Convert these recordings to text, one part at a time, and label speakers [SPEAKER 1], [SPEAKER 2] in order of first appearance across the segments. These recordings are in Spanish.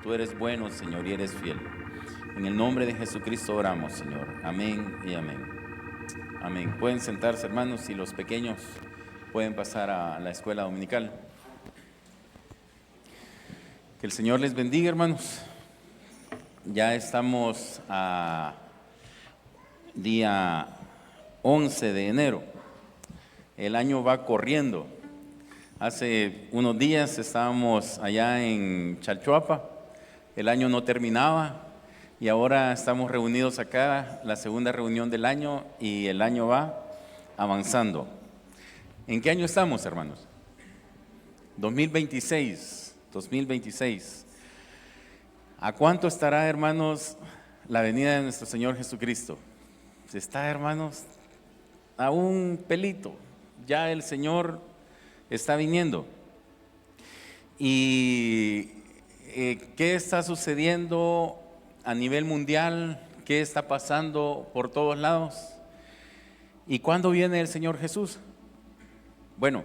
[SPEAKER 1] Tú eres bueno, Señor, y eres fiel. En el nombre de Jesucristo oramos, Señor. Amén y amén. Amén. Pueden sentarse, hermanos, y los pequeños pueden pasar a la escuela dominical. Que el Señor les bendiga, hermanos. Ya estamos a día 11 de enero. El año va corriendo. Hace unos días estábamos allá en Chalchuapa. El año no terminaba y ahora estamos reunidos acá, la segunda reunión del año, y el año va avanzando. ¿En qué año estamos, hermanos? 2026. ¿A cuánto estará, hermanos, la venida de nuestro Señor Jesucristo? Está, hermanos, a un pelito. Ya el Señor está viniendo. ¿Y qué está sucediendo a nivel mundial? ¿Qué está pasando por todos lados? ¿Y cuándo viene el Señor Jesús? Bueno,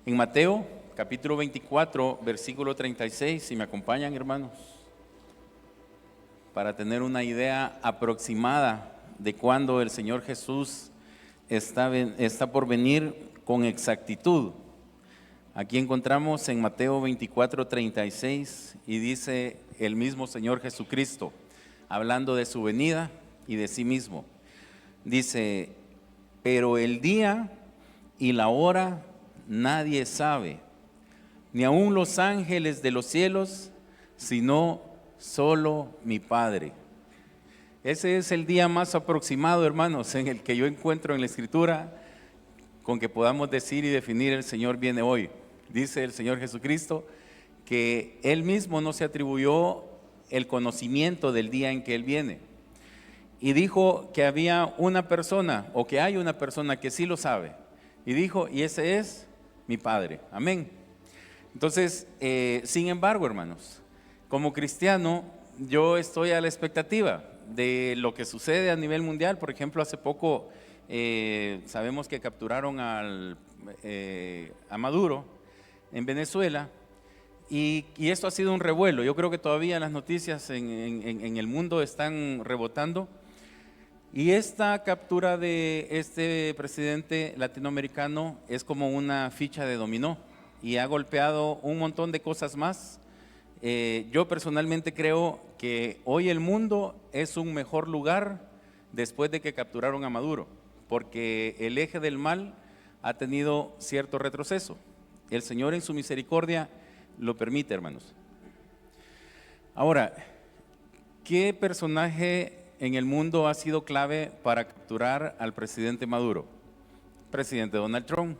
[SPEAKER 1] en Mateo capítulo 24, versículo 36, si me acompañan, hermanos, para tener una idea aproximada de cuándo el Señor Jesús está por venir con exactitud. Aquí encontramos en Mateo 24, 36, y dice el mismo Señor Jesucristo, hablando de su venida y de sí mismo. Dice: pero el día y la hora nadie sabe, ni aun los ángeles de los cielos, sino solo mi Padre. Ese es el día más aproximado, hermanos, en el que yo encuentro en la Escritura con que podamos decir y definir: el Señor viene hoy. Dice el Señor Jesucristo que Él mismo no se atribuyó el conocimiento del día en que Él viene. Y dijo que había una persona, o que hay una persona que sí lo sabe. Y dijo: y ese es mi Padre. Amén. Entonces, sin embargo, hermanos, como cristiano, yo estoy a la expectativa de lo que sucede a nivel mundial. Por ejemplo, hace poco sabemos que capturaron a Maduro en Venezuela, y esto ha sido un revuelo. Yo creo que todavía las noticias en el mundo están rebotando. Y esta captura de este presidente latinoamericano es como una ficha de dominó y ha golpeado un montón de cosas más. Yo personalmente creo que hoy el mundo es un mejor lugar después de que capturaron a Maduro, porque el eje del mal ha tenido cierto retroceso. El Señor en su misericordia lo permite, hermanos. Ahora, ¿qué personaje en el mundo ha sido clave para capturar al presidente Maduro? Presidente Donald Trump.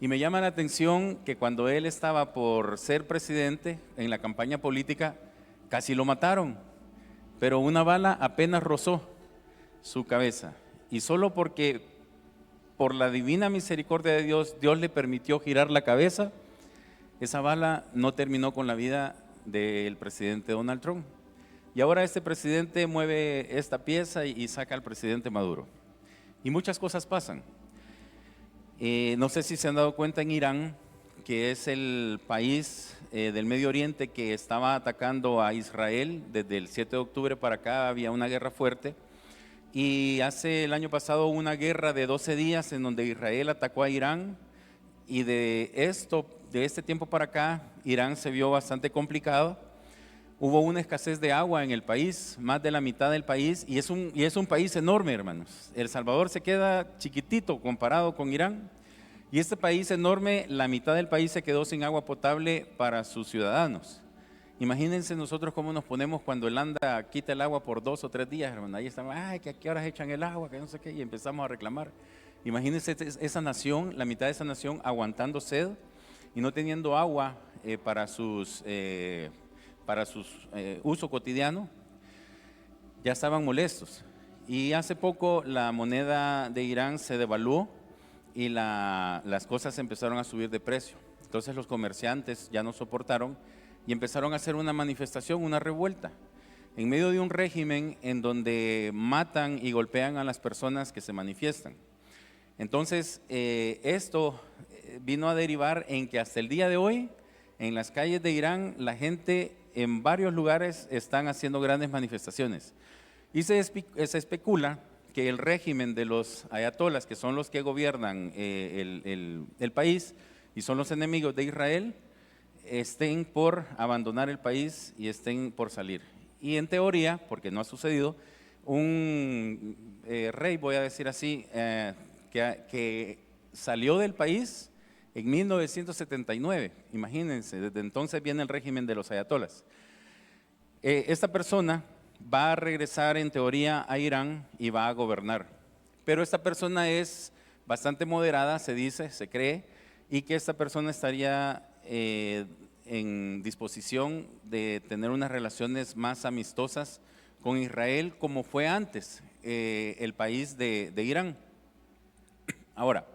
[SPEAKER 1] Y me llama la atención que cuando él estaba por ser presidente en la campaña política, casi lo mataron, pero una bala apenas rozó su cabeza. Y solo porque por la divina misericordia de Dios, Dios le permitió girar la cabeza, esa bala no terminó con la vida del presidente Donald Trump. Y ahora este presidente mueve esta pieza y saca al presidente Maduro. Y muchas cosas pasan. No sé si se han dado cuenta, en Irán, que es el país del Medio Oriente que estaba atacando a Israel desde el 7 de octubre para acá, había una guerra fuerte. Y hace el año pasado una guerra de 12 días en donde Israel atacó a Irán, y de este tiempo para acá, Irán se vio bastante complicado. Hubo una escasez de agua en el país, más de la mitad del país, y es un país enorme, hermanos. El Salvador se queda chiquitito comparado con Irán, y este país enorme, la mitad del país se quedó sin agua potable para sus ciudadanos. Imagínense nosotros cómo nos ponemos cuando el ANDA quita el agua por 2 o 3 días, hermano. Ahí estamos: ay, que a qué horas echan el agua, que no sé qué, y empezamos a reclamar. Imagínense esa nación, la mitad de esa nación aguantando sed y no teniendo agua para sus uso cotidiano. Ya estaban molestos. Y hace poco la moneda de Irán se devaluó y las cosas empezaron a subir de precio. Entonces los comerciantes ya no soportaron y empezaron a hacer una manifestación, una revuelta, en medio de un régimen en donde matan y golpean a las personas que se manifiestan. Entonces, esto vino a derivar en que hasta el día de hoy, en las calles de Irán, la gente en varios lugares están haciendo grandes manifestaciones. Y se especula que el régimen de los ayatolas, que son los que gobiernan el país y son los enemigos de Israel, estén por abandonar el país y estén por salir. Y en teoría, porque no ha sucedido, un rey, voy a decir así, que salió del país en 1979, imagínense, desde entonces viene el régimen de los ayatolas. Esta persona va a regresar en teoría a Irán y va a gobernar, pero esta persona es bastante moderada, se dice, se cree, y que esta persona estaría en disposición de tener unas relaciones más amistosas con Israel como fue antes el país de Irán. Ahora,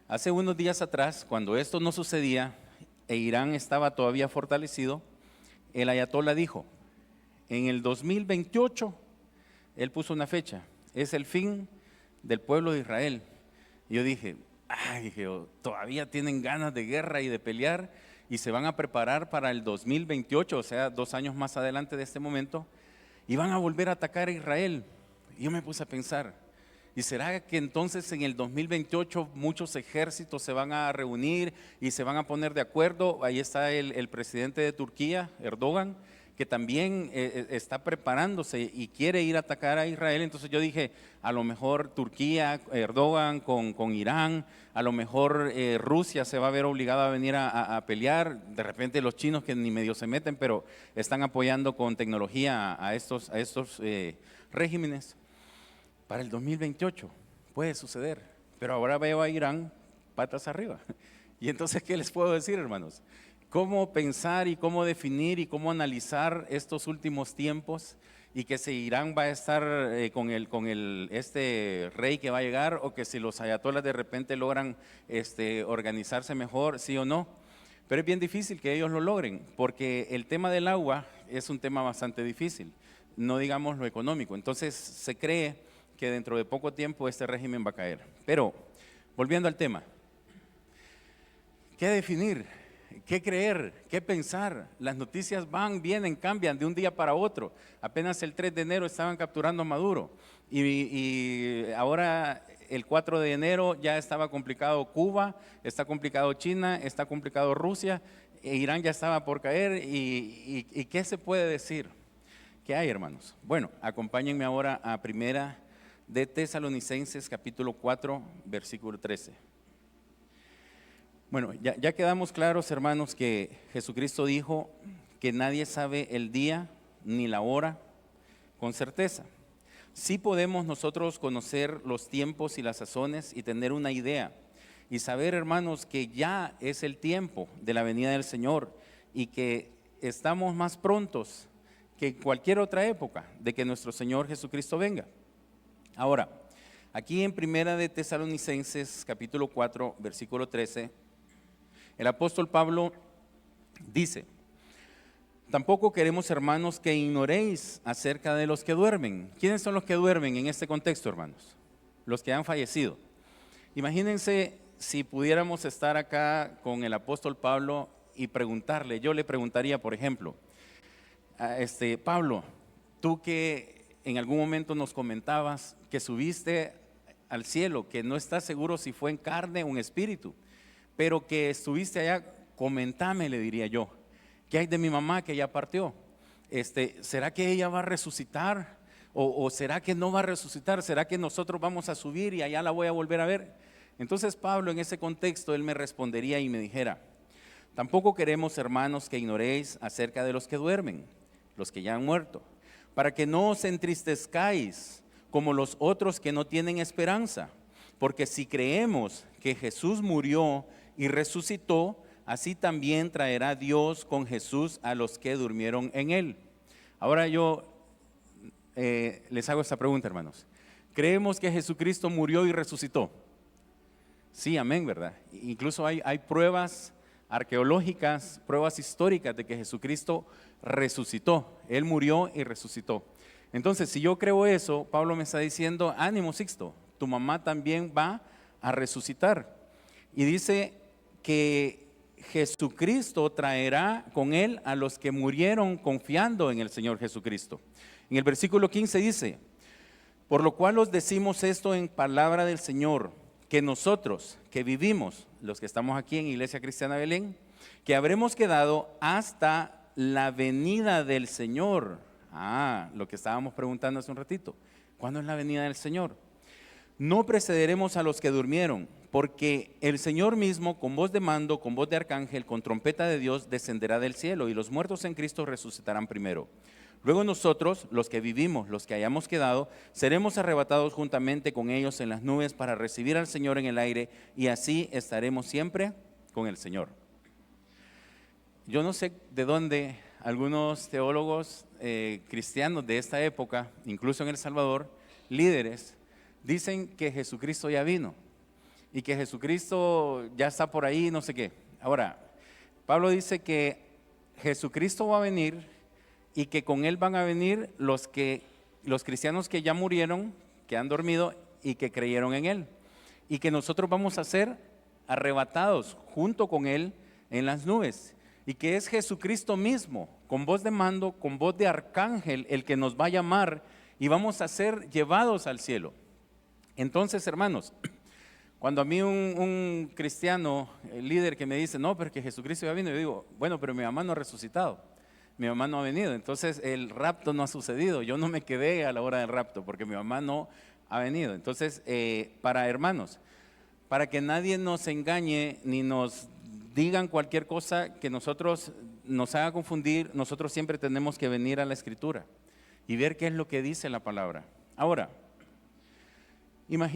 [SPEAKER 1] hace unos días atrás, cuando esto no sucedía e Irán estaba todavía fortalecido, el ayatolá dijo, en el 2028, él puso una fecha, es el fin del pueblo de Israel. Y yo dije, ay, todavía tienen ganas de guerra y de pelear y se van a preparar para el 2028, o sea, 2 años más adelante de este momento, y van a volver a atacar a Israel. Y yo me puse a pensar, ¿y será que entonces en el 2028 muchos ejércitos se van a reunir y se van a poner de acuerdo? Ahí está el presidente de Turquía, Erdogan, que también está preparándose y quiere ir a atacar a Israel. Entonces yo dije, a lo mejor Turquía, Erdogan con Irán, a lo mejor Rusia se va a ver obligada a venir a pelear, de repente los chinos que ni medio se meten, pero están apoyando con tecnología a estos regímenes. Para el 2028 puede suceder, pero ahora veo a Irán patas arriba. Y entonces, ¿qué les puedo decir, hermanos? ¿Cómo pensar y cómo definir y cómo analizar estos últimos tiempos y que si Irán va a estar con este rey que va a llegar o que si los ayatolas de repente logran organizarse mejor, sí o no? Pero es bien difícil que ellos lo logren porque el tema del agua es un tema bastante difícil, no digamos lo económico. Entonces se cree que dentro de poco tiempo este régimen va a caer. Pero volviendo al tema, ¿qué definir? ¿Qué creer? ¿Qué pensar? Las noticias van, vienen, cambian de un día para otro. Apenas el 3 de enero estaban capturando a Maduro y ahora el 4 de enero ya estaba complicado Cuba, está complicado China, está complicado Rusia, Irán ya estaba por caer y ¿qué se puede decir? ¿Qué hay, hermanos? Bueno, acompáñenme ahora a Primera de Tesalonicenses capítulo 4, versículo 13. Bueno, ya quedamos claros, hermanos, que Jesucristo dijo que nadie sabe el día ni la hora con certeza. Sí podemos nosotros conocer los tiempos y las sazones y tener una idea y saber, hermanos, que ya es el tiempo de la venida del Señor y que estamos más prontos que en cualquier otra época de que nuestro Señor Jesucristo venga. Ahora, aquí en Primera de Tesalonicenses capítulo 4, versículo 13, el apóstol Pablo dice, tampoco queremos, hermanos, que ignoréis acerca de los que duermen. ¿Quiénes son los que duermen en este contexto, hermanos? Los que han fallecido. Imagínense si pudiéramos estar acá con el apóstol Pablo y preguntarle, yo le preguntaría, por ejemplo, Pablo, tú que en algún momento nos comentabas que subiste al cielo, que no estás seguro si fue en carne o en espíritu, pero que estuviste allá, comentame, le diría yo, ¿qué hay de mi mamá que ya partió? ¿Será que ella va a resucitar? ¿O será que no va a resucitar? ¿Será que nosotros vamos a subir y allá la voy a volver a ver? Entonces Pablo en ese contexto, él me respondería y me dijera, tampoco queremos, hermanos, que ignoréis acerca de los que duermen, los que ya han muerto, para que no os entristezcáis como los otros que no tienen esperanza, porque si creemos que Jesús murió y resucitó, así también traerá Dios con Jesús a los que durmieron en él. Ahora yo les hago esta pregunta, hermanos. ¿Creemos que Jesucristo murió y resucitó? Sí, amén, ¿verdad? Incluso hay pruebas arqueológicas, pruebas históricas de que Jesucristo resucitó. Él murió y resucitó. Entonces, si yo creo eso, Pablo me está diciendo, ánimo, Sixto, tu mamá también va a resucitar. Y dice que Jesucristo traerá con él a los que murieron confiando en el Señor Jesucristo. En el versículo 15 dice: por lo cual os decimos esto en palabra del Señor, que nosotros que vivimos, los que estamos aquí en Iglesia Cristiana Belén, que habremos quedado hasta la venida del Señor. Lo que estábamos preguntando hace un ratito. ¿Cuándo es la venida del Señor? No precederemos a los que durmieron, porque el Señor mismo, con voz de mando, con voz de arcángel, con trompeta de Dios, descenderá del cielo, y los muertos en Cristo resucitarán primero. Luego nosotros, los que vivimos, los que hayamos quedado, seremos arrebatados juntamente con ellos en las nubes para recibir al Señor en el aire, y así estaremos siempre con el Señor. Yo no sé de dónde algunos teólogos cristianos de esta época, incluso en El Salvador, líderes, dicen que Jesucristo ya vino y que Jesucristo ya está por ahí, no sé qué. Ahora, Pablo dice que Jesucristo va a venir y que con él van a venir los cristianos que ya murieron, que han dormido y que creyeron en él, y que nosotros vamos a ser arrebatados junto con él en las nubes, y que es Jesucristo mismo, con voz de mando, con voz de arcángel, el que nos va a llamar y vamos a ser llevados al cielo. Entonces, hermanos, cuando a mí un cristiano, el líder que me dice, no, pero que Jesucristo ya vino, yo digo, bueno, pero mi mamá no ha resucitado, mi mamá no ha venido, entonces el rapto no ha sucedido, yo no me quedé a la hora del rapto porque mi mamá no ha venido. Entonces, para hermanos, para que nadie nos engañe ni nos digan cualquier cosa que nosotros nos haga confundir, nosotros siempre tenemos que venir a la Escritura y ver qué es lo que dice la palabra. Ahora,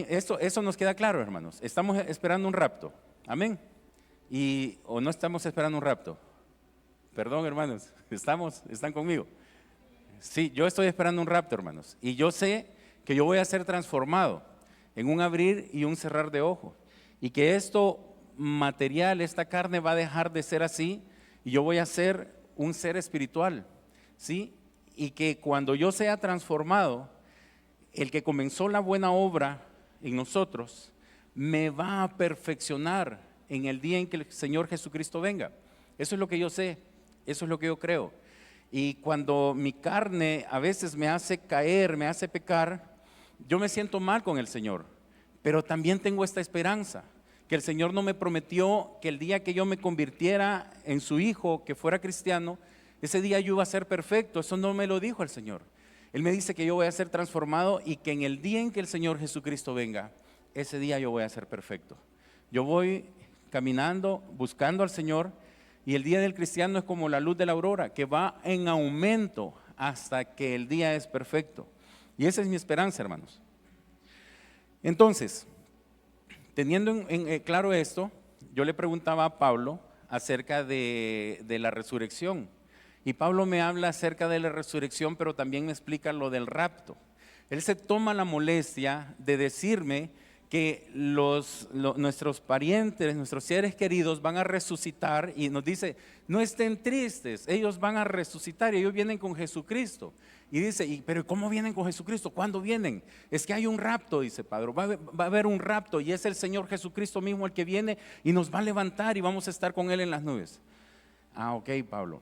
[SPEAKER 1] eso nos queda claro, hermanos. Estamos esperando un rapto, amén. ¿O no estamos esperando un rapto? Perdón, hermanos, ¿están conmigo? Sí, yo estoy esperando un rapto, hermanos, y yo sé que yo voy a ser transformado en un abrir y un cerrar de ojos, y que esto material, esta carne va a dejar de ser así, y yo voy a ser un ser espiritual, ¿sí? Y que cuando yo sea transformado, el que comenzó la buena obra en nosotros, me va a perfeccionar en el día en que el Señor Jesucristo venga. Eso es lo que yo sé, eso es lo que yo creo. Y cuando mi carne a veces me hace caer, me hace pecar, yo me siento mal con el Señor, pero también tengo esta esperanza, que el Señor no me prometió que el día que yo me convirtiera en su hijo, que fuera cristiano, ese día yo iba a ser perfecto. Eso no me lo dijo el Señor. Él me dice que yo voy a ser transformado y que en el día en que el Señor Jesucristo venga, ese día yo voy a ser perfecto. Yo voy caminando, buscando al Señor, y el día del cristiano es como la luz de la aurora, que va en aumento hasta que el día es perfecto. Y esa es mi esperanza, hermanos. Entonces, teniendo claro esto, yo le preguntaba a Pablo acerca de la resurrección. Y Pablo me habla acerca de la resurrección, pero también me explica lo del rapto. Él se toma la molestia de decirme que nuestros parientes, nuestros seres queridos van a resucitar, y nos dice, no estén tristes, ellos van a resucitar y ellos vienen con Jesucristo. Y dice, pero ¿cómo vienen con Jesucristo? ¿Cuándo vienen? Es que hay un rapto, dice Pablo, va a haber un rapto, y es el Señor Jesucristo mismo el que viene y nos va a levantar y vamos a estar con Él en las nubes. Ok, Pablo,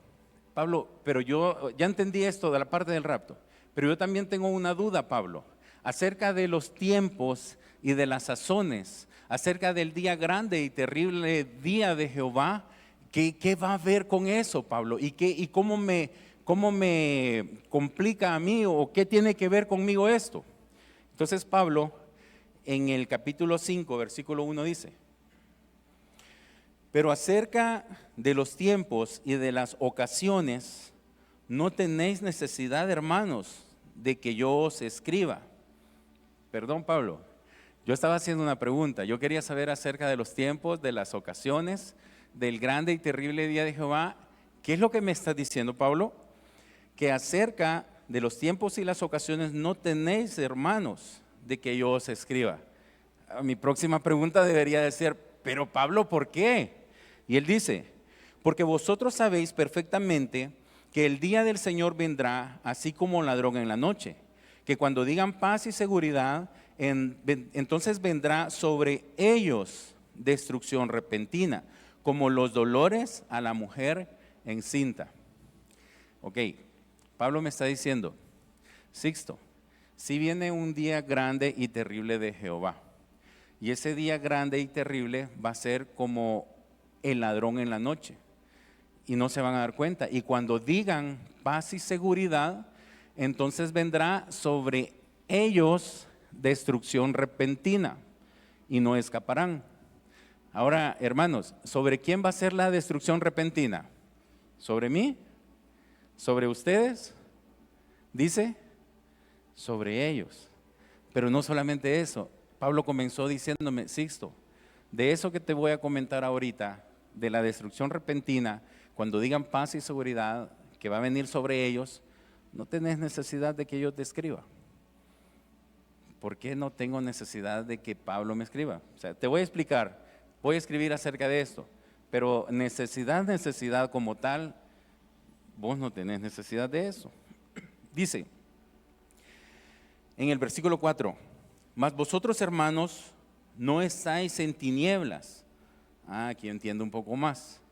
[SPEAKER 1] pero yo ya entendí esto de la parte del rapto, pero yo también tengo una duda, Pablo, acerca de los tiempos y de las sazones, acerca del día grande y terrible día de Jehová. ¿Qué va a haber con eso, Pablo? ¿Y cómo me complica a mí, o qué tiene que ver conmigo esto? Entonces Pablo en el capítulo 5, versículo 1 dice: pero acerca de los tiempos y de las ocasiones, no tenéis necesidad, hermanos, de que yo os escriba. Perdón, Pablo, yo estaba haciendo una pregunta. Yo quería saber acerca de los tiempos, de las ocasiones, del grande y terrible día de Jehová. ¿Qué es lo que me estás diciendo, Pablo? Que acerca de los tiempos y las ocasiones no tenéis, hermanos, de que yo os escriba. Mi próxima pregunta debería de ser, pero Pablo, ¿por qué? Y él dice, porque vosotros sabéis perfectamente que el día del Señor vendrá así como ladrón en la noche, que cuando digan paz y seguridad, entonces vendrá sobre ellos destrucción repentina, como los dolores a la mujer encinta. Ok, Pablo me está diciendo, Sixto, si viene un día grande y terrible de Jehová, y ese día grande y terrible va a ser como el ladrón en la noche, y no se van a dar cuenta. Y cuando digan paz y seguridad, entonces vendrá sobre ellos destrucción repentina, y no escaparán. Ahora, hermanos, ¿sobre quién va a ser la destrucción repentina? ¿Sobre mí? ¿Sobre ustedes? Dice, sobre ellos. Pero no solamente eso, Pablo comenzó diciéndome, Sixto, de eso que te voy a comentar ahorita, de la destrucción repentina, cuando digan paz y seguridad que va a venir sobre ellos, no tenés necesidad de que yo te escriba. ¿Por qué no tengo necesidad de que Pablo me escriba? O sea, te voy a explicar, voy a escribir acerca de esto, pero necesidad como tal, vos no tenés necesidad de eso. Dice en el versículo 4, mas vosotros, hermanos, no estáis en tinieblas. Aquí entiendo un poco más.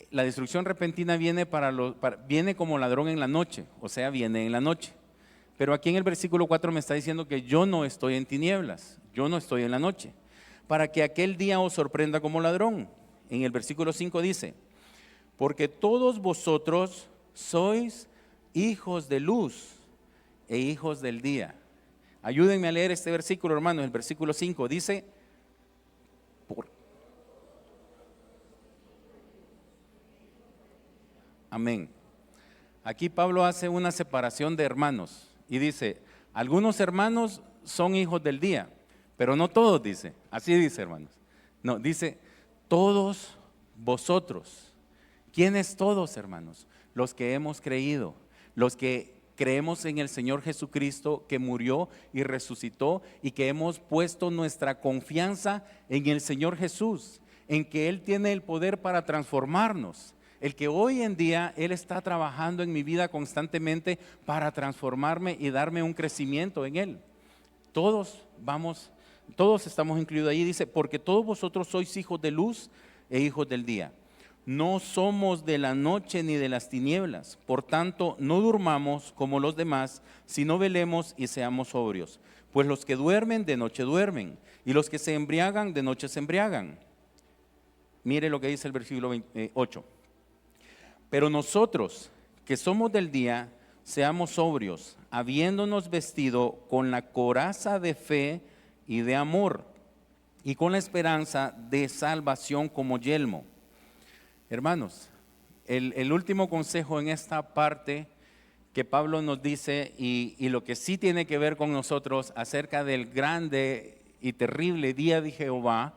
[SPEAKER 1] La destrucción repentina viene como ladrón en la noche, o sea, viene en la noche. Pero aquí en el versículo 4 me está diciendo que yo no estoy en tinieblas, yo no estoy en la noche, para que aquel día os sorprenda como ladrón. En el versículo 5 dice, porque todos vosotros sois hijos de luz e hijos del día. Ayúdenme a leer este versículo, hermanos. El versículo 5 dice, amén. Aquí Pablo hace una separación de hermanos y dice, algunos hermanos son hijos del día, pero no todos, dice. Así dice, hermanos. No, dice, todos vosotros. ¿Quiénes todos, hermanos? Los que hemos creído, los que creemos en el Señor Jesucristo que murió y resucitó y que hemos puesto nuestra confianza en el Señor Jesús, en que Él tiene el poder para transformarnos. El que hoy en día Él está trabajando en mi vida constantemente para transformarme y darme un crecimiento en Él. Todos estamos incluidos ahí, dice, porque todos vosotros sois hijos de luz e hijos del día. No somos de la noche ni de las tinieblas, por tanto no durmamos como los demás, sino velemos y seamos sobrios. Pues los que duermen de noche duermen, y los que se embriagan de noche se embriagan. Mire lo que dice el versículo 8. Pero nosotros que somos del día, seamos sobrios, habiéndonos vestido con la coraza de fe y de amor, y con la esperanza de salvación como yelmo. Hermanos, el último consejo en esta parte que Pablo nos dice y lo que sí tiene que ver con nosotros acerca del grande y terrible día de Jehová,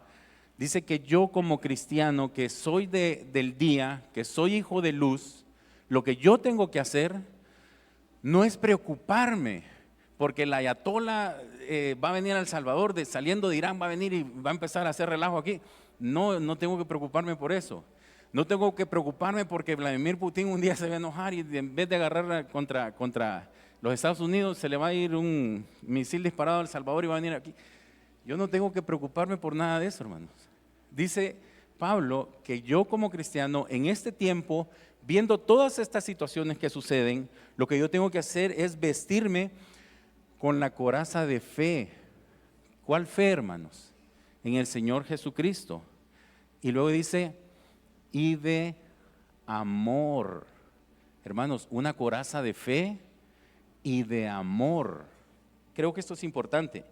[SPEAKER 1] dice que yo como cristiano que soy del día, que soy hijo de luz, lo que yo tengo que hacer no es preocuparme, porque el ayatolá va a venir a El Salvador, saliendo de Irán va a venir y va a empezar a hacer relajo aquí. No tengo que preocuparme por eso. No tengo que preocuparme porque Vladimir Putin un día se va a enojar y en vez de agarrar contra los Estados Unidos se le va a ir un misil disparado a El Salvador y va a venir aquí. Yo no tengo que preocuparme por nada de eso, hermanos. Dice Pablo que yo como cristiano en este tiempo, viendo todas estas situaciones que suceden, lo que yo tengo que hacer es vestirme con la coraza de fe. ¿Cuál fe, hermanos? En el Señor Jesucristo. Y luego dice, y de amor. Hermanos, una coraza de fe y de amor. Creo que esto es importante.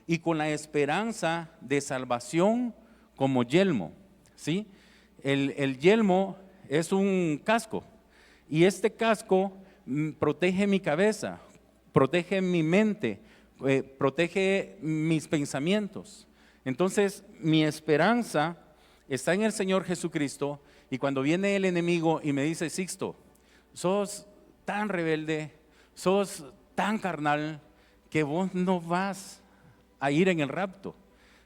[SPEAKER 1] Y con la esperanza de salvación como yelmo, ¿sí? El yelmo es un casco y este casco protege mi cabeza, protege mi mente, protege mis pensamientos. Entonces, mi esperanza está en el Señor Jesucristo y cuando viene el enemigo y me dice, Sixto, sos tan rebelde, sos tan carnal que vos no vas a ir en el rapto.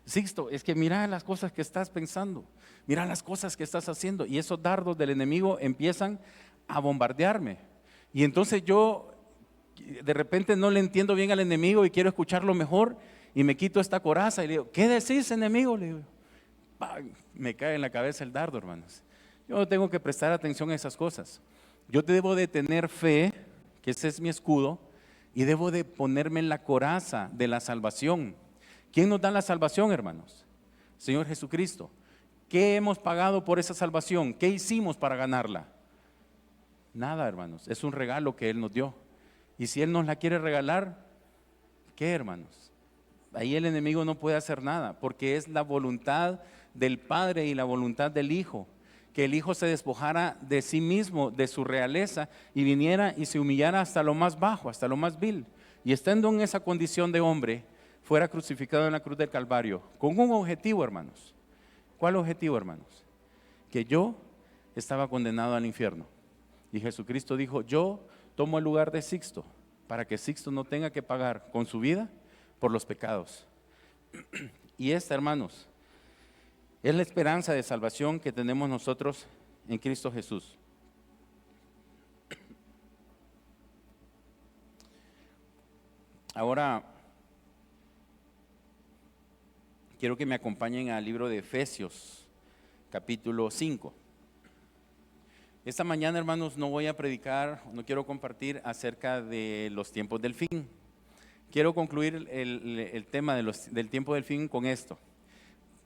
[SPEAKER 1] Sixto, es que mira las cosas que estás pensando, mira las cosas que estás haciendo y esos dardos del enemigo empiezan a bombardearme. Y entonces yo de repente no le entiendo bien al enemigo y quiero escucharlo mejor y me quito esta coraza y le digo, ¿qué decís, enemigo? Le digo, ¡pam!, me cae en la cabeza el dardo, hermanos. Yo no tengo que prestar atención a esas cosas. Yo debo de tener fe, que ese es mi escudo, y debo de ponerme en la coraza de la salvación. ¿Quién nos da la salvación, hermanos? Señor Jesucristo. ¿Qué hemos pagado por esa salvación? ¿Qué hicimos para ganarla? Nada, hermanos. Es un regalo que Él nos dio. Y si Él nos la quiere regalar, ¿qué, hermanos? Ahí el enemigo no puede hacer nada, porque es la voluntad del Padre y la voluntad del Hijo, que el Hijo se despojara de sí mismo, de su realeza, y viniera y se humillara hasta lo más bajo, hasta lo más vil. Y estando en esa condición de hombre, fuera crucificado en la cruz del Calvario, con un objetivo, hermanos. ¿Cuál objetivo, hermanos? Que yo estaba condenado al infierno. Y Jesucristo dijo, yo tomo el lugar de Sixto, para que Sixto no tenga que pagar con su vida por los pecados. Y esta, hermanos, es la esperanza de salvación que tenemos nosotros en Cristo Jesús. Ahora, quiero que me acompañen al libro de Efesios, capítulo 5. Esta mañana, hermanos, no voy a predicar, no quiero compartir acerca de los tiempos del fin. Quiero concluir el tema del tiempo del fin con esto.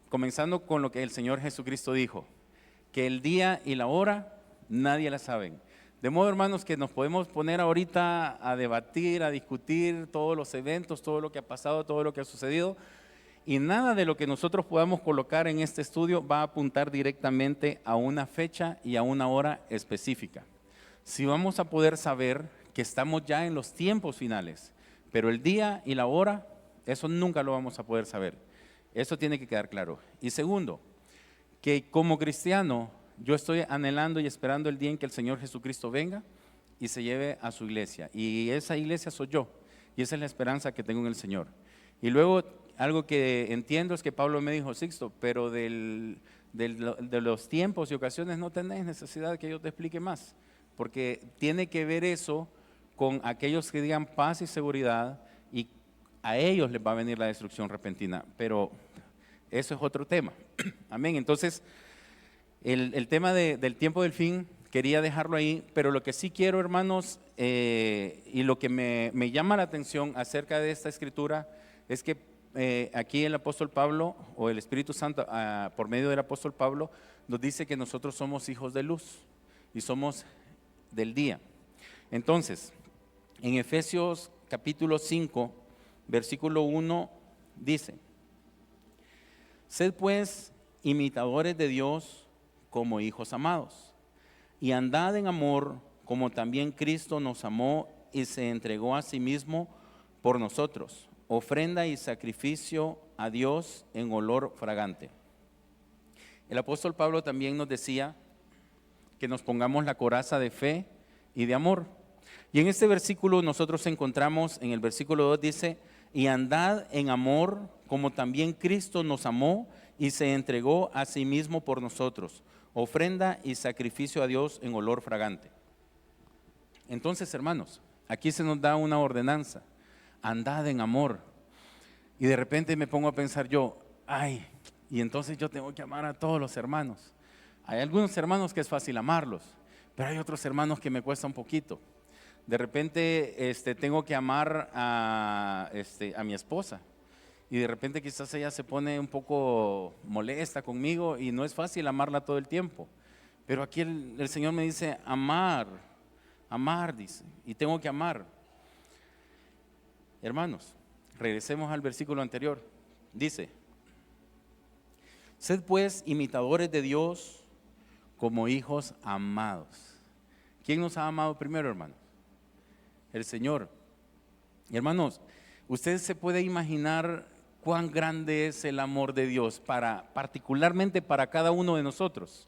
[SPEAKER 1] Comenzando con lo que el Señor Jesucristo dijo, que el día y la hora nadie la saben. De modo, hermanos, que nos podemos poner ahorita a debatir, a discutir todos los eventos, todo lo que ha pasado, todo lo que ha sucedido, y nada de lo que nosotros podamos colocar en este estudio va a apuntar directamente a una fecha y a una hora específica. Si vamos a poder saber que estamos ya en los tiempos finales, pero el día y la hora, eso nunca lo vamos a poder saber. Eso tiene que quedar claro. Y segundo, que como cristiano yo estoy anhelando y esperando el día en que el Señor Jesucristo venga y se lleve a su iglesia. Y esa iglesia soy yo. Y esa es la esperanza que tengo en el Señor. Y luego algo que entiendo es que Pablo me dijo, Sixto, pero de los tiempos y ocasiones no tenéis necesidad de que yo te explique más. Porque tiene que ver eso con aquellos que digan paz y seguridad, y a ellos les va a venir la destrucción repentina, pero eso es otro tema. Amén. Entonces, el tema del tiempo del fin, quería dejarlo ahí, pero lo que sí quiero, hermanos, y lo que me llama la atención acerca de esta escritura, es que aquí el apóstol Pablo, o el Espíritu Santo, por medio del apóstol Pablo, nos dice que nosotros somos hijos de luz, y somos del día. Entonces, en Efesios capítulo 5, versículo 1 dice, sed pues imitadores de Dios como hijos amados, y andad en amor como también Cristo nos amó y se entregó a sí mismo por nosotros, ofrenda y sacrificio a Dios en olor fragante. El apóstol Pablo también nos decía que nos pongamos la coraza de fe y de amor. Y en este versículo nosotros encontramos, en el versículo 2 dice, y andad en amor como también Cristo nos amó y se entregó a sí mismo por nosotros, ofrenda y sacrificio a Dios en olor fragante. Entonces, hermanos, aquí se nos da una ordenanza, andad en amor. Y de repente me pongo a pensar yo, y entonces yo tengo que amar a todos los hermanos. Hay algunos hermanos que es fácil amarlos, pero hay otros hermanos que me cuesta un poquito. De repente tengo que amar a mi esposa, y de repente quizás ella se pone un poco molesta conmigo y no es fácil amarla todo el tiempo. Pero aquí el Señor me dice amar, dice, y tengo que amar. Hermanos, regresemos al versículo anterior. Dice, sed pues imitadores de Dios como hijos amados. ¿Quién nos ha amado primero, hermanos? El Señor. Y hermanos, usted se puede imaginar cuán grande es el amor de Dios particularmente para cada uno de nosotros.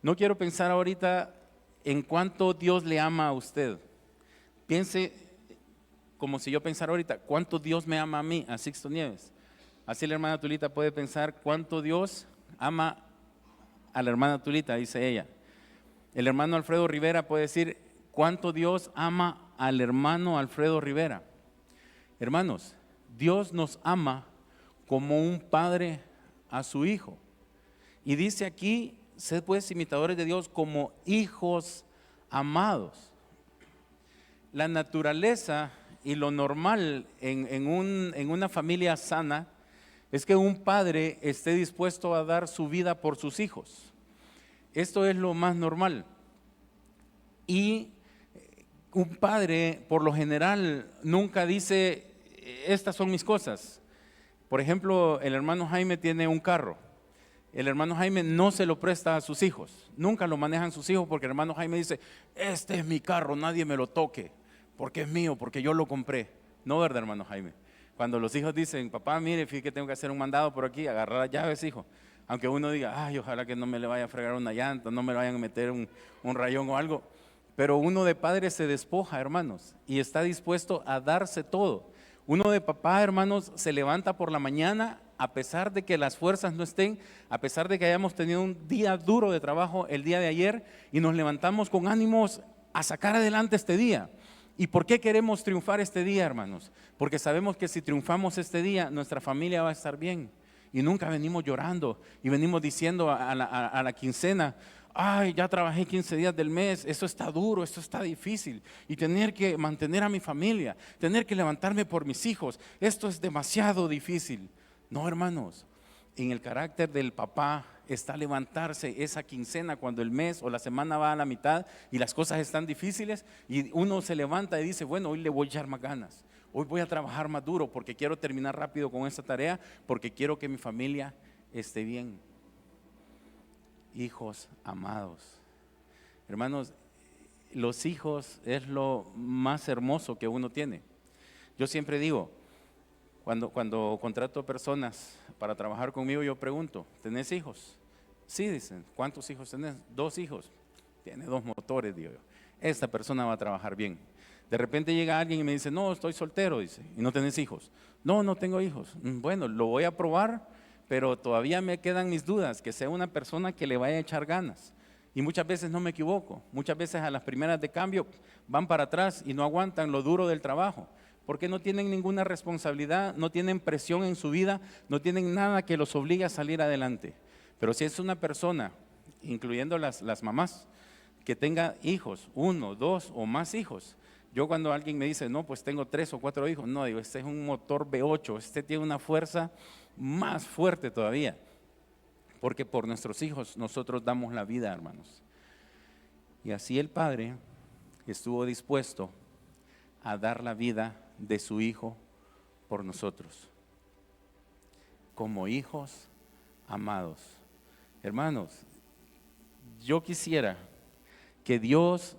[SPEAKER 1] No quiero pensar ahorita en cuánto Dios le ama a usted. Piense como si yo pensara ahorita, cuánto Dios me ama a mí, a Sixto Nieves. Así la hermana Tulita puede pensar cuánto Dios ama a la hermana Tulita, dice ella. El hermano Alfredo Rivera puede decir cuánto Dios ama al hermano Alfredo Rivera. Hermanos, Dios nos ama como un padre a su hijo. Y dice aquí, sed pues imitadores de Dios como hijos amados. La naturaleza y lo normal en una familia sana es que un padre esté dispuesto a dar su vida por sus hijos. Esto es lo más normal. Y un padre, por lo general, nunca dice, estas son mis cosas. Por ejemplo, el hermano Jaime tiene un carro. El hermano Jaime no se lo presta a sus hijos. Nunca lo manejan sus hijos porque el hermano Jaime dice, este es mi carro, nadie me lo toque, porque es mío, porque yo lo compré. No, ¿verdad, hermano Jaime? Cuando los hijos dicen, papá, mire, fíjate que tengo que hacer un mandado por aquí, agarrar las llaves, hijo. Aunque uno diga, ay, ojalá que no me le vaya a fregar una llanta, no me le vayan a meter un rayón o algo. Pero uno de padre se despoja, hermanos, y está dispuesto a darse todo. Uno de papá, hermanos, se levanta por la mañana a pesar de que las fuerzas no estén, a pesar de que hayamos tenido un día duro de trabajo el día de ayer, y nos levantamos con ánimos a sacar adelante este día. ¿Y por qué queremos triunfar este día, hermanos? Porque sabemos que si triunfamos este día, nuestra familia va a estar bien. Y nunca venimos llorando y venimos diciendo a la quincena, ay, ya trabajé 15 días del mes, eso está duro, esto está difícil. Y tener que mantener a mi familia, tener que levantarme por mis hijos, esto es demasiado difícil. No, hermanos, en el carácter del papá está levantarse esa quincena cuando el mes o la semana va a la mitad y las cosas están difíciles, y uno se levanta y dice, bueno, hoy le voy a echar más ganas, hoy voy a trabajar más duro porque quiero terminar rápido con esta tarea, porque quiero que mi familia esté bien. Hijos amados, hermanos, los hijos es lo más hermoso que uno tiene. Yo siempre digo, cuando contrato personas para trabajar conmigo, yo pregunto, ¿tenés hijos? Sí, dicen. ¿Cuántos hijos tenés? 2 hijos. Tiene 2 motores, digo yo. Esta persona va a trabajar bien. De repente llega alguien y me dice, no, estoy soltero, dice, y no tenés hijos. No, no tengo hijos. Bueno, lo voy a probar, pero todavía me quedan mis dudas, que sea una persona que le vaya a echar ganas. Y muchas veces no me equivoco, muchas veces a las primeras de cambio van para atrás y no aguantan lo duro del trabajo, porque no tienen ninguna responsabilidad, no tienen presión en su vida, no tienen nada que los obligue a salir adelante. Pero si es una persona, incluyendo las mamás, que tenga hijos, 1, 2 o más hijos. Yo cuando alguien me dice, no, pues tengo 3 o 4 hijos, no, digo, este es un motor V8, este tiene una fuerza más fuerte todavía. Porque por nuestros hijos nosotros damos la vida, hermanos. Y así el Padre estuvo dispuesto a dar la vida de su Hijo por nosotros, como hijos amados. Hermanos, yo quisiera que Dios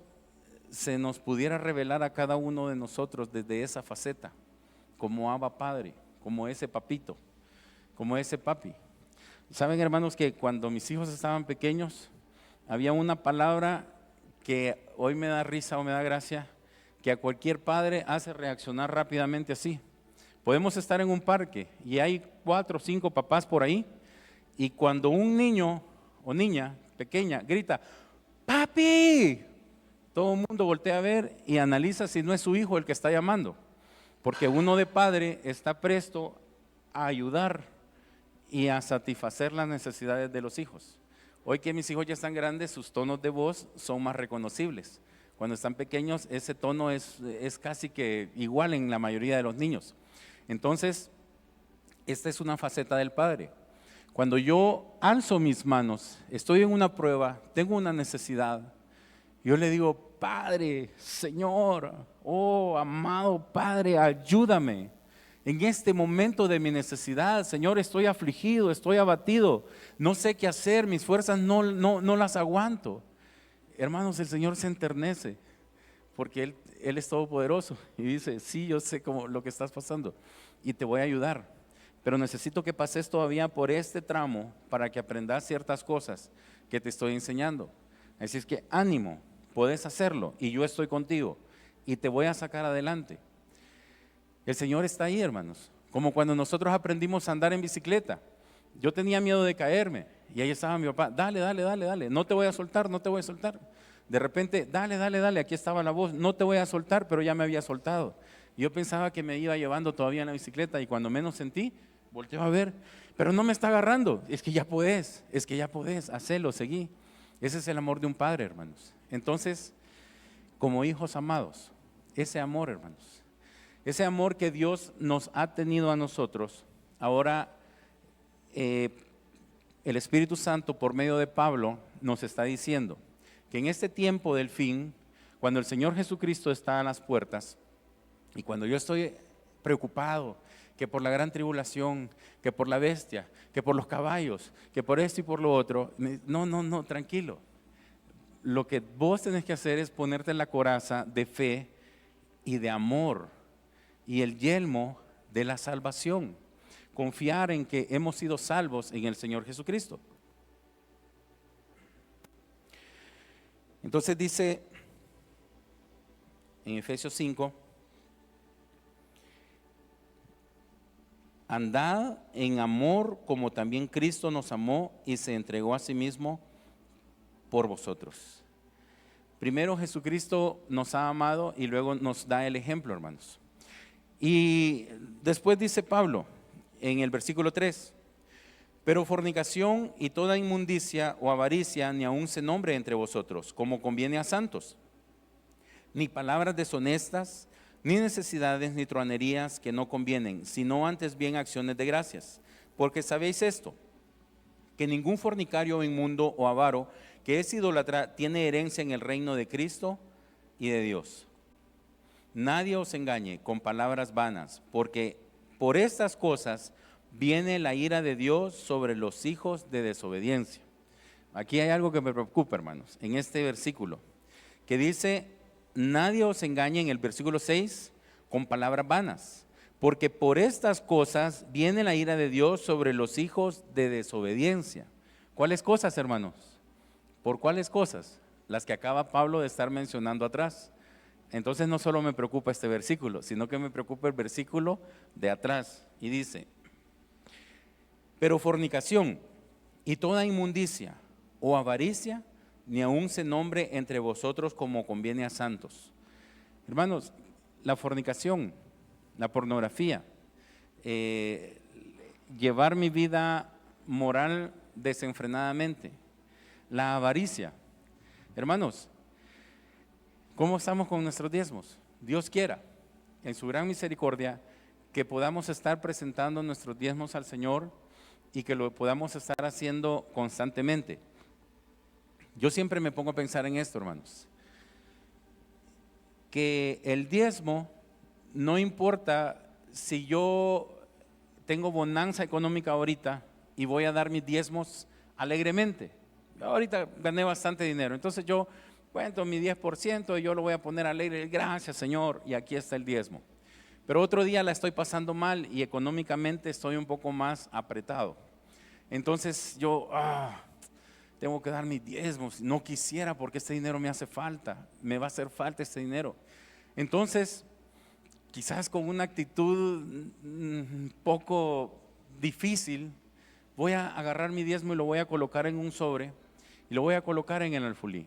[SPEAKER 1] se nos pudiera revelar a cada uno de nosotros desde esa faceta, como Abba Padre, como ese papito, como ese papi. Saben, hermanos, que cuando mis hijos estaban pequeños, había una palabra que hoy me da risa o me da gracia, que a cualquier padre hace reaccionar rápidamente así. Podemos estar en un parque y hay 4 o 5 papás por ahí, y cuando un niño o niña pequeña grita, ¡papi!, todo el mundo voltea a ver y analiza si no es su hijo el que está llamando, porque uno de padre está presto a ayudar y a satisfacer las necesidades de los hijos. Hoy que mis hijos ya están grandes, sus tonos de voz son más reconocibles. Cuando están pequeños, ese tono es casi que igual en la mayoría de los niños. Entonces, esta es una faceta del Padre. Cuando yo alzo mis manos, estoy en una prueba, tengo una necesidad, yo le digo, Padre, Señor, oh amado Padre, ayúdame. En este momento de mi necesidad, Señor, estoy afligido, estoy abatido, no sé qué hacer, mis fuerzas no las aguanto. Hermanos, el Señor se enternece, porque Él es todopoderoso y dice, sí, yo sé lo que estás pasando y te voy a ayudar, pero necesito que pases todavía por este tramo para que aprendas ciertas cosas que te estoy enseñando. Así es que ánimo, puedes hacerlo y yo estoy contigo y te voy a sacar adelante. El Señor está ahí, hermanos, como cuando nosotros aprendimos a andar en bicicleta. Yo tenía miedo de caerme y ahí estaba mi papá, dale, no te voy a soltar, no te voy a soltar. De repente, dale, aquí estaba la voz, no te voy a soltar, pero ya me había soltado. Yo pensaba que me iba llevando todavía en la bicicleta y cuando menos sentí, volteo a ver, pero no me está agarrando. Es que ya podés, hacelo, seguí. Ese es el amor de un padre, hermanos. Entonces, como hijos amados, ese amor, hermanos, ese amor que Dios nos ha tenido a nosotros, ahora el Espíritu Santo por medio de Pablo nos está diciendo que en este tiempo del fin, cuando el Señor Jesucristo está a las puertas y cuando yo estoy preocupado, que por la gran tribulación, que por la bestia, que por los caballos, que por esto y por lo otro, no, tranquilo. Lo que vos tenés que hacer es ponerte la coraza de fe y de amor y el yelmo de la salvación. Confiar en que hemos sido salvos en el Señor Jesucristo. Entonces dice en Efesios 5, andad en amor como también Cristo nos amó y se entregó a sí mismo por vosotros. Primero Jesucristo nos ha amado y luego nos da el ejemplo, hermanos. Y después dice Pablo en el versículo 3, pero fornicación y toda inmundicia o avaricia ni aun se nombre entre vosotros, como conviene a santos, ni palabras deshonestas, ni necesidades, ni truanerías que no convienen, sino antes bien acciones de gracias. Porque sabéis esto, que ningún fornicario, inmundo o avaro que es idólatra tiene herencia en el reino de Cristo y de Dios. Nadie os engañe con palabras vanas, porque por estas cosas viene la ira de Dios sobre los hijos de desobediencia. Aquí hay algo que me preocupa, hermanos, en este versículo, que dice, nadie os engañe en el versículo 6 con palabras vanas, porque por estas cosas viene la ira de Dios sobre los hijos de desobediencia. ¿Cuáles cosas, hermanos? ¿Por cuáles cosas? Las que acaba Pablo de estar mencionando atrás. Entonces no solo me preocupa este versículo, sino que me preocupa el versículo de atrás. Y dice, pero fornicación y toda inmundicia o avaricia, ni aun se nombre entre vosotros como conviene a santos. Hermanos, la fornicación, la pornografía, llevar mi vida moral desenfrenadamente, la avaricia. Hermanos, ¿cómo estamos con nuestros diezmos? Dios quiera, en su gran misericordia, que podamos estar presentando nuestros diezmos al Señor y que lo podamos estar haciendo constantemente. Yo siempre me pongo a pensar en esto, hermanos, que el diezmo no importa si yo tengo bonanza económica ahorita y voy a dar mis diezmos alegremente. Yo ahorita gané bastante dinero, entonces yo cuento mi 10% y yo lo voy a poner alegre, gracias Señor, y aquí está el diezmo. Pero otro día la estoy pasando mal y económicamente estoy un poco más apretado. Entonces yo tengo que dar mis diezmos, no quisiera porque este dinero me hace falta, me va a hacer falta este dinero. Entonces, quizás con una actitud un poco difícil, voy a agarrar mi diezmo y lo voy a colocar en un sobre y lo voy a colocar en el alfolí.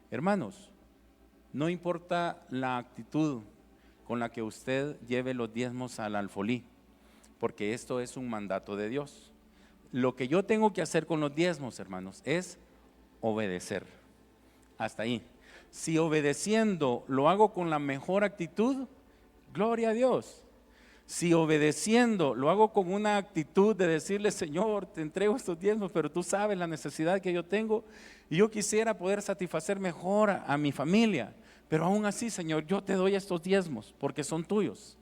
[SPEAKER 1] Hermanos, no importa la actitud con la que usted lleve los diezmos al alfolí, porque esto es un mandato de Dios. Lo que yo tengo que hacer con los diezmos, hermanos, es obedecer. Hasta ahí. Si obedeciendo lo hago con la mejor actitud, gloria a Dios. Si obedeciendo lo hago con una actitud de decirle, Señor, te entrego estos diezmos, pero tú sabes la necesidad que yo tengo y yo quisiera poder satisfacer mejor a mi familia, pero aún así, Señor, yo te doy estos diezmos porque son tuyos.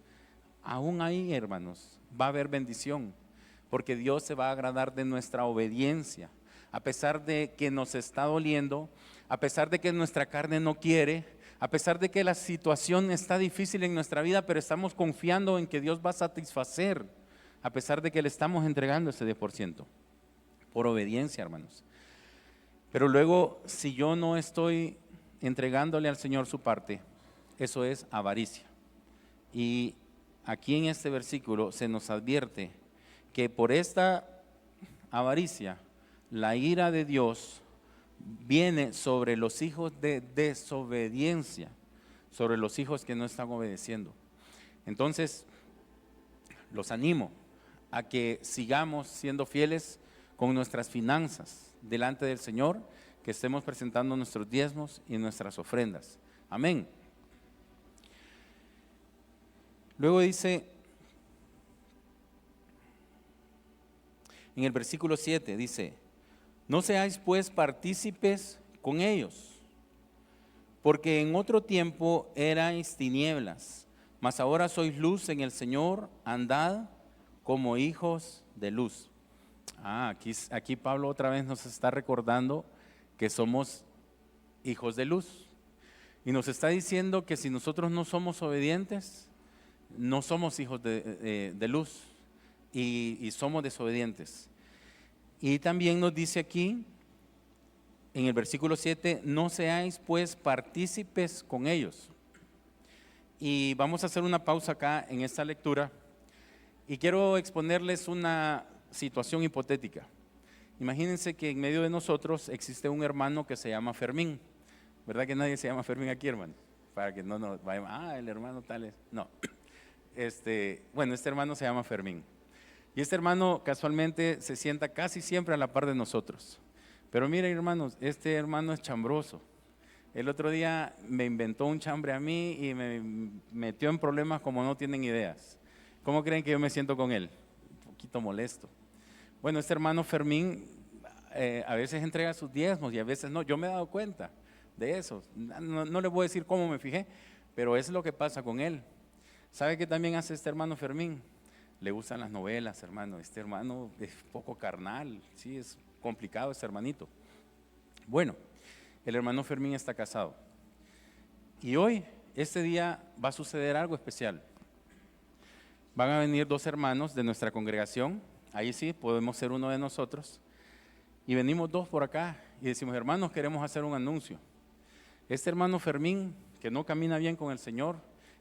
[SPEAKER 1] Aún ahí, hermanos, va a haber bendición, porque Dios se va a agradar de nuestra obediencia, a pesar de que nos está doliendo, a pesar de que nuestra carne no quiere, a pesar de que la situación está difícil en nuestra vida, pero estamos confiando en que Dios va a satisfacer, a pesar de que le estamos entregando ese 10%, por obediencia, hermanos. Pero luego, si yo no estoy entregándole al Señor su parte, eso es avaricia. Y aquí en este versículo se nos advierte que por esta avaricia, la ira de Dios viene sobre los hijos de desobediencia, sobre los hijos que no están obedeciendo. Entonces, los animo a que sigamos siendo fieles con nuestras finanzas delante del Señor, que estemos presentando nuestros diezmos y nuestras ofrendas. Amén. Luego dice, en el versículo 7, dice, no seáis pues partícipes con ellos, porque en otro tiempo erais tinieblas, mas ahora sois luz en el Señor, andad como hijos de luz. Aquí Pablo otra vez nos está recordando que somos hijos de luz. Y nos está diciendo que si nosotros no somos obedientes, no somos hijos de luz y somos desobedientes. Y también nos dice aquí, en el versículo 7, no seáis pues partícipes con ellos. Y vamos a hacer una pausa acá en esta lectura y quiero exponerles una situación hipotética. Imagínense que en medio de nosotros existe un hermano que se llama Fermín. ¿Verdad que nadie se llama Fermín aquí, hermano? Para que no nos vayamos, el hermano tal es. No. Este hermano se llama Fermín. Y este hermano casualmente se sienta casi siempre a la par de nosotros. Pero miren, hermanos, este hermano es chambroso. El otro día me inventó un chambre a mí y me metió en problemas como no tienen ideas. ¿Cómo creen que yo me siento con él? Un poquito molesto. Bueno, este hermano Fermín a veces entrega sus diezmos y a veces no. Yo me he dado cuenta de eso. No le voy a decir cómo me fijé, pero es lo que pasa con él. ¿Sabe qué también hace este hermano Fermín? Le gustan las novelas, hermano. Este hermano es poco carnal, sí, es complicado este hermanito. Bueno, el hermano Fermín está casado. Y hoy, este día, va a suceder algo especial. Van a venir dos hermanos de nuestra congregación. Ahí sí, podemos ser uno de nosotros. Y venimos dos por acá y decimos, hermanos, queremos hacer un anuncio. Este hermano Fermín, que no camina bien con el Señor,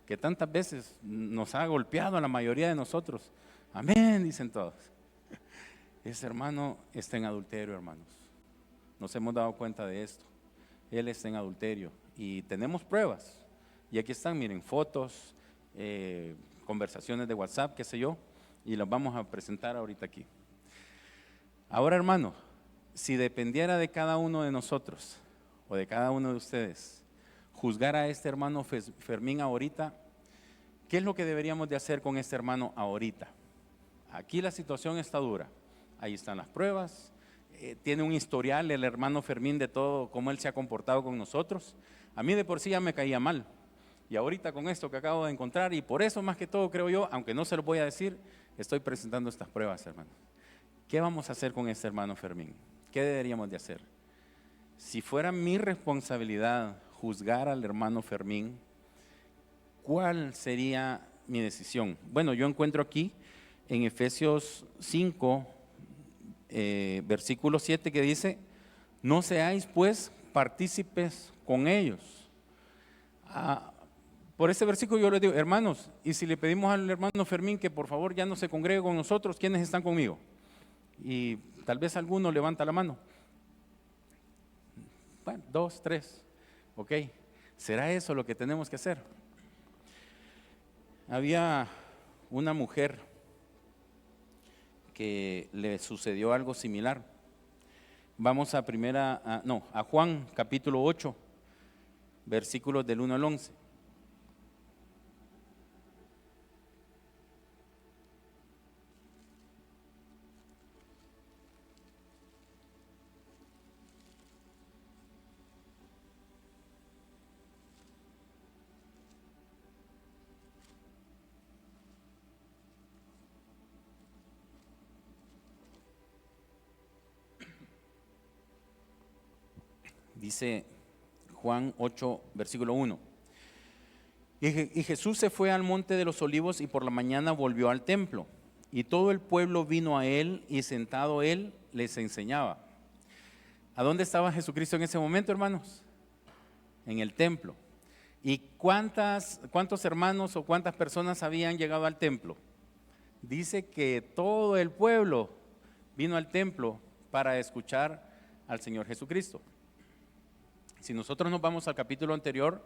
[SPEAKER 1] que tantas veces nos ha golpeado a la mayoría de nosotros. Amén, dicen todos. Ese hermano está en adulterio, hermanos. Nos hemos dado cuenta de esto. Él está en adulterio y tenemos pruebas. Y aquí están, miren, fotos, conversaciones de WhatsApp, qué sé yo, y las vamos a presentar ahorita aquí. Ahora, hermano, si dependiera de cada uno de nosotros o de cada uno de ustedes, juzgar a este hermano Fermín ahorita, ¿qué es lo que deberíamos de hacer con este hermano ahorita? Aquí la situación está dura, ahí están las pruebas, tiene un historial el hermano Fermín de todo, cómo él se ha comportado con nosotros. A mí de por sí ya me caía mal, y ahorita con esto que acabo de encontrar, y por eso más que todo creo yo, aunque no se lo voy a decir, estoy presentando estas pruebas, hermano. ¿Qué vamos a hacer con este hermano Fermín? ¿Qué deberíamos de hacer? Si fuera mi responsabilidad juzgar al hermano Fermín, ¿cuál sería mi decisión? Bueno, yo encuentro aquí en Efesios 5, versículo 7, que dice, no seáis pues partícipes con ellos. Por ese versículo yo les digo, hermanos, y si le pedimos al hermano Fermín que por favor ya no se congregue con nosotros, ¿quiénes están conmigo? Y tal vez alguno levanta la mano. Bueno, 2, 3, ok. ¿Será eso lo que tenemos que hacer? Había una mujer que le sucedió algo similar. Vamos a Juan capítulo 8, versículos del 1 al 11. Dice Juan 8, versículo 1. Y Jesús se fue al monte de los olivos y por la mañana volvió al templo. Y todo el pueblo vino a él y sentado él les enseñaba. ¿A dónde estaba Jesucristo en ese momento, hermanos? En el templo. ¿Y cuántos hermanos o cuántas personas habían llegado al templo? Dice que todo el pueblo vino al templo para escuchar al Señor Jesucristo. Si nosotros nos vamos al capítulo anterior,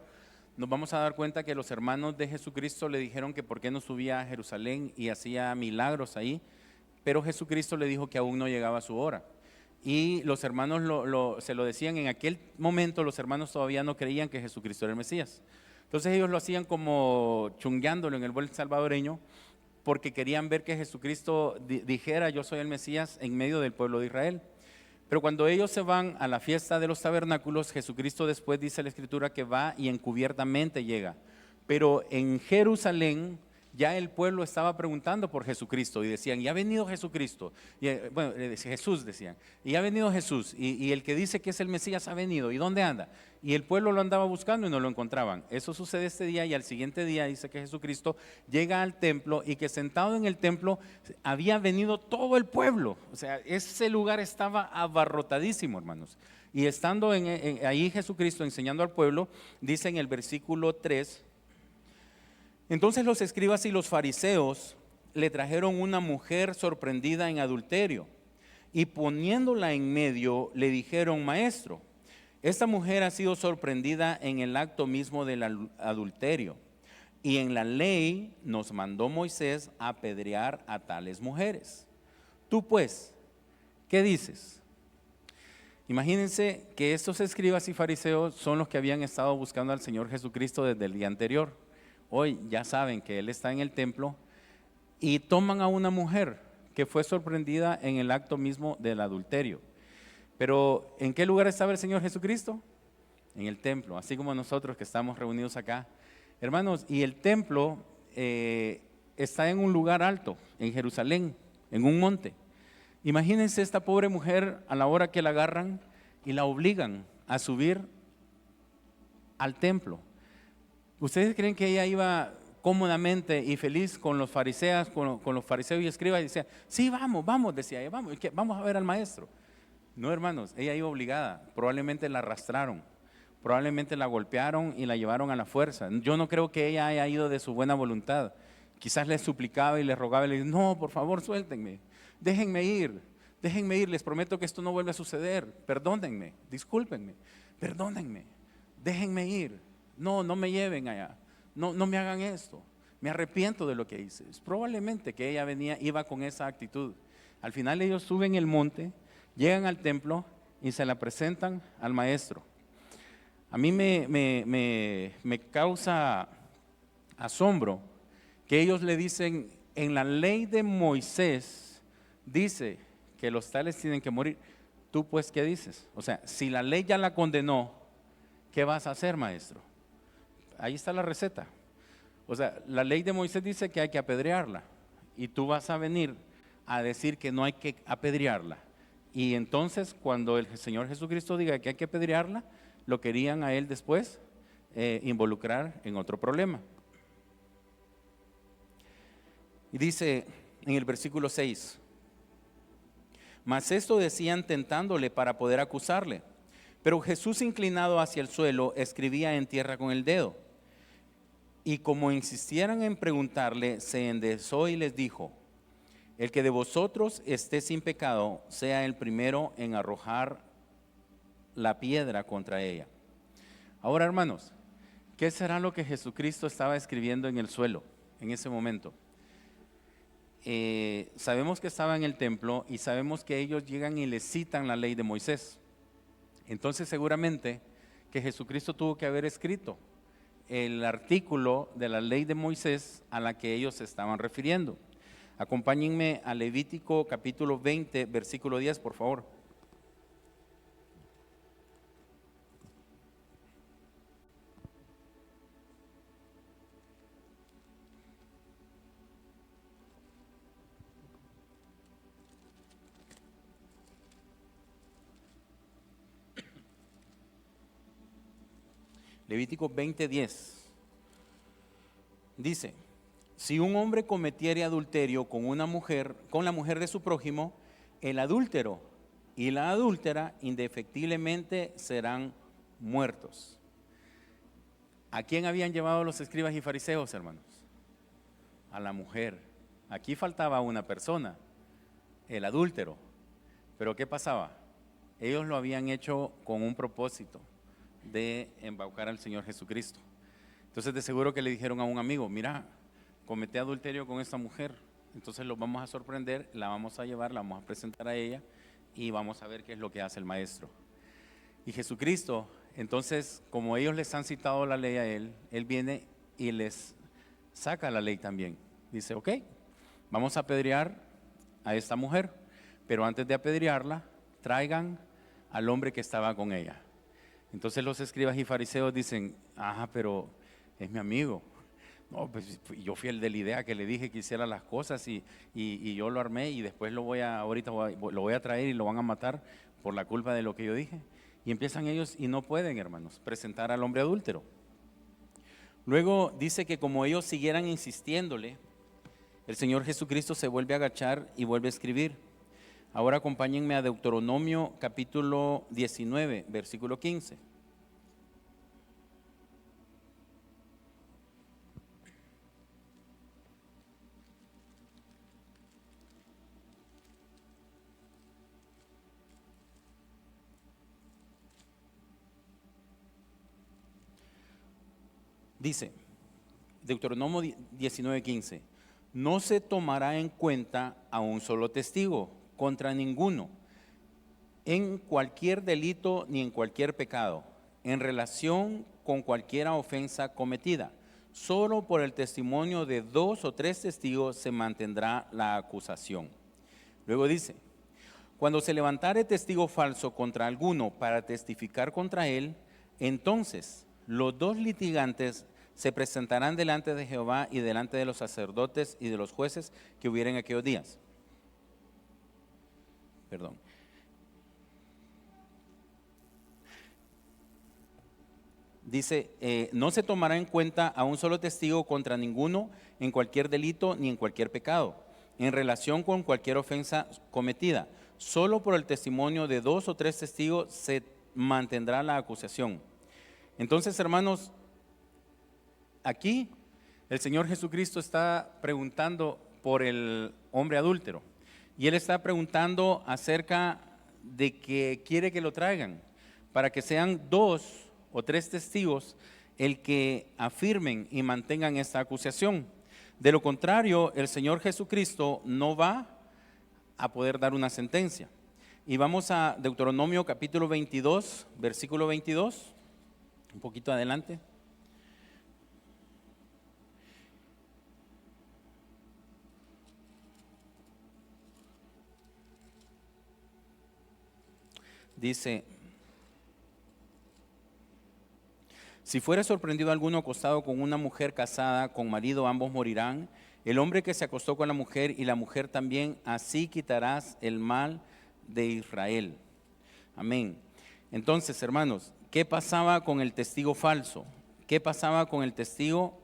[SPEAKER 1] nos vamos a dar cuenta que los hermanos de Jesucristo le dijeron que por qué no subía a Jerusalén y hacía milagros ahí pero Jesucristo le dijo que aún no llegaba su hora. Y los hermanos se lo decían en aquel momento, los hermanos todavía no creían que Jesucristo era el Mesías. Entonces ellos lo hacían como chungueándolo en el buen salvadoreño, porque querían ver que Jesucristo dijera: yo soy el Mesías en medio del pueblo de Israel. Pero cuando ellos se van a la fiesta de los tabernáculos, Jesucristo después dice la Escritura que va y encubiertamente llega. Pero en Jerusalén ya el pueblo estaba preguntando por Jesucristo y decían: ya ha venido Jesucristo. Y, bueno, Jesús decían, y ha venido Jesús, y el que dice que es el Mesías ha venido, ¿y dónde anda? Y el pueblo lo andaba buscando y no lo encontraban. Eso sucede este día, y al siguiente día dice que Jesucristo llega al templo y que sentado en el templo había venido todo el pueblo. O sea, ese lugar estaba abarrotadísimo, hermanos. Y estando ahí Jesucristo enseñando al pueblo, dice en el versículo 3: entonces los escribas y los fariseos le trajeron una mujer sorprendida en adulterio, y poniéndola en medio le dijeron: maestro, esta mujer ha sido sorprendida en el acto mismo del adulterio, y en la ley nos mandó Moisés a apedrear a tales mujeres. Tú pues, ¿qué dices? Imagínense que estos escribas y fariseos son los que habían estado buscando al Señor Jesucristo desde el día anterior. Hoy ya saben que Él está en el templo y toman a una mujer que fue sorprendida en el acto mismo del adulterio. Pero ¿en qué lugar estaba el Señor Jesucristo? En el templo, así como nosotros que estamos reunidos acá. Hermanos, y el templo está en un lugar alto, en Jerusalén, en un monte. Imagínense esta pobre mujer a la hora que la agarran y la obligan a subir al templo. ¿Ustedes creen que ella iba cómodamente y feliz con los fariseos, con los fariseos y escribas, y decía: sí, vamos, vamos, decía ella, vamos a ver al maestro? No, hermanos, ella iba obligada. Probablemente la arrastraron, probablemente la golpearon y la llevaron a la fuerza. Yo no creo que ella haya ido de su buena voluntad. Quizás le suplicaba y le rogaba y le decía: no, por favor, suéltenme, déjenme ir, les prometo que esto no vuelve a suceder, perdónenme, discúlpenme, perdónenme, déjenme ir. No, no me lleven allá, no me hagan esto, me arrepiento de lo que hice. Es probablemente que ella iba con esa actitud. Al final ellos suben el monte, llegan al templo y se la presentan al maestro. A mí me causa asombro que ellos le dicen: en la ley de Moisés dice que los tales tienen que morir. ¿Tú pues qué dices? O sea, si la ley ya la condenó, ¿qué vas a hacer, maestro? Ahí está la receta. O sea, la ley de Moisés dice que hay que apedrearla, y tú vas a venir a decir que no hay que apedrearla. Y entonces, cuando el Señor Jesucristo diga que hay que apedrearla, lo querían a él después involucrar en otro problema. Y dice en el versículo 6: mas esto decían tentándole para poder acusarle. Pero Jesús, inclinado hacia el suelo, escribía en tierra con el dedo. Y como insistieran en preguntarle, se enderezó y les dijo: el que de vosotros esté sin pecado, sea el primero en arrojar la piedra contra ella. Ahora, hermanos, ¿qué será lo que Jesucristo estaba escribiendo en el suelo en ese momento? Sabemos que estaba en el templo y sabemos que ellos llegan y le citan la ley de Moisés. Entonces seguramente que Jesucristo tuvo que haber escrito el artículo de la ley de Moisés a la que ellos se estaban refiriendo. Acompáñenme a Levítico capítulo 20, versículo 10, por favor. Levítico 20:10 dice: si un hombre cometiere adulterio con una mujer, con la mujer de su prójimo, el adúltero y la adúltera indefectiblemente serán muertos. ¿A quién habían llevado los escribas y fariseos, hermanos? A la mujer. Aquí faltaba una persona, el adúltero. Pero ¿qué pasaba? Ellos lo habían hecho con un propósito de embaucar al Señor Jesucristo. Entonces de seguro que le dijeron a un amigo: mira, cometí adulterio con esta mujer, Entonces los vamos a sorprender, la vamos a llevar, la vamos a presentar a ella y vamos a ver qué es lo que hace el maestro. Y Jesucristo, entonces, como ellos les han citado la ley a él viene y les saca la ley también. Dice, ok, vamos a apedrear a esta mujer, pero antes de apedrearla, traigan al hombre que estaba con ella. Entonces los escribas y fariseos dicen, ajá, pero es mi amigo. No, pues yo fui el de la idea que le dije que hiciera las cosas y yo lo armé y después lo voy a traer y lo van a matar por la culpa de lo que yo dije. Y empiezan ellos y no pueden, hermanos, presentar al hombre adúltero. Luego dice que como ellos siguieran insistiéndole, el Señor Jesucristo se vuelve a agachar y vuelve a escribir. Ahora acompáñenme a Deuteronomio capítulo 19, versículo 15. Dice, Deuteronomio 19:15, no se tomará en cuenta a un solo testigo contra ninguno, en cualquier delito ni en cualquier pecado, en relación con cualquier ofensa cometida. Solo por el testimonio de 2 o 3 testigos se mantendrá la acusación. Luego dice, cuando se levantare testigo falso contra alguno para testificar contra él, entonces los 2 litigantes se presentarán delante de Jehová y delante de los sacerdotes y de los jueces que hubieren aquellos días. Perdón. Dice, no se tomará en cuenta a un solo testigo contra ninguno en cualquier delito ni en cualquier pecado, en relación con cualquier ofensa cometida. Solo por el testimonio de 2 o 3 testigos se mantendrá la acusación. Entonces, hermanos, aquí el Señor Jesucristo está preguntando por el hombre adúltero y Él está preguntando acerca de que quiere que lo traigan para que sean 2 o 3 testigos el que afirmen y mantengan esta acusación. De lo contrario, el Señor Jesucristo no va a poder dar una sentencia. Y vamos a Deuteronomio capítulo 22, versículo 22, un poquito adelante. Dice, si fuere sorprendido alguno acostado con una mujer casada, con marido, ambos morirán. El hombre que se acostó con la mujer y la mujer también, así quitarás el mal de Israel. Amén. Entonces, hermanos, ¿qué pasaba con el testigo falso? ¿Qué pasaba con el testigo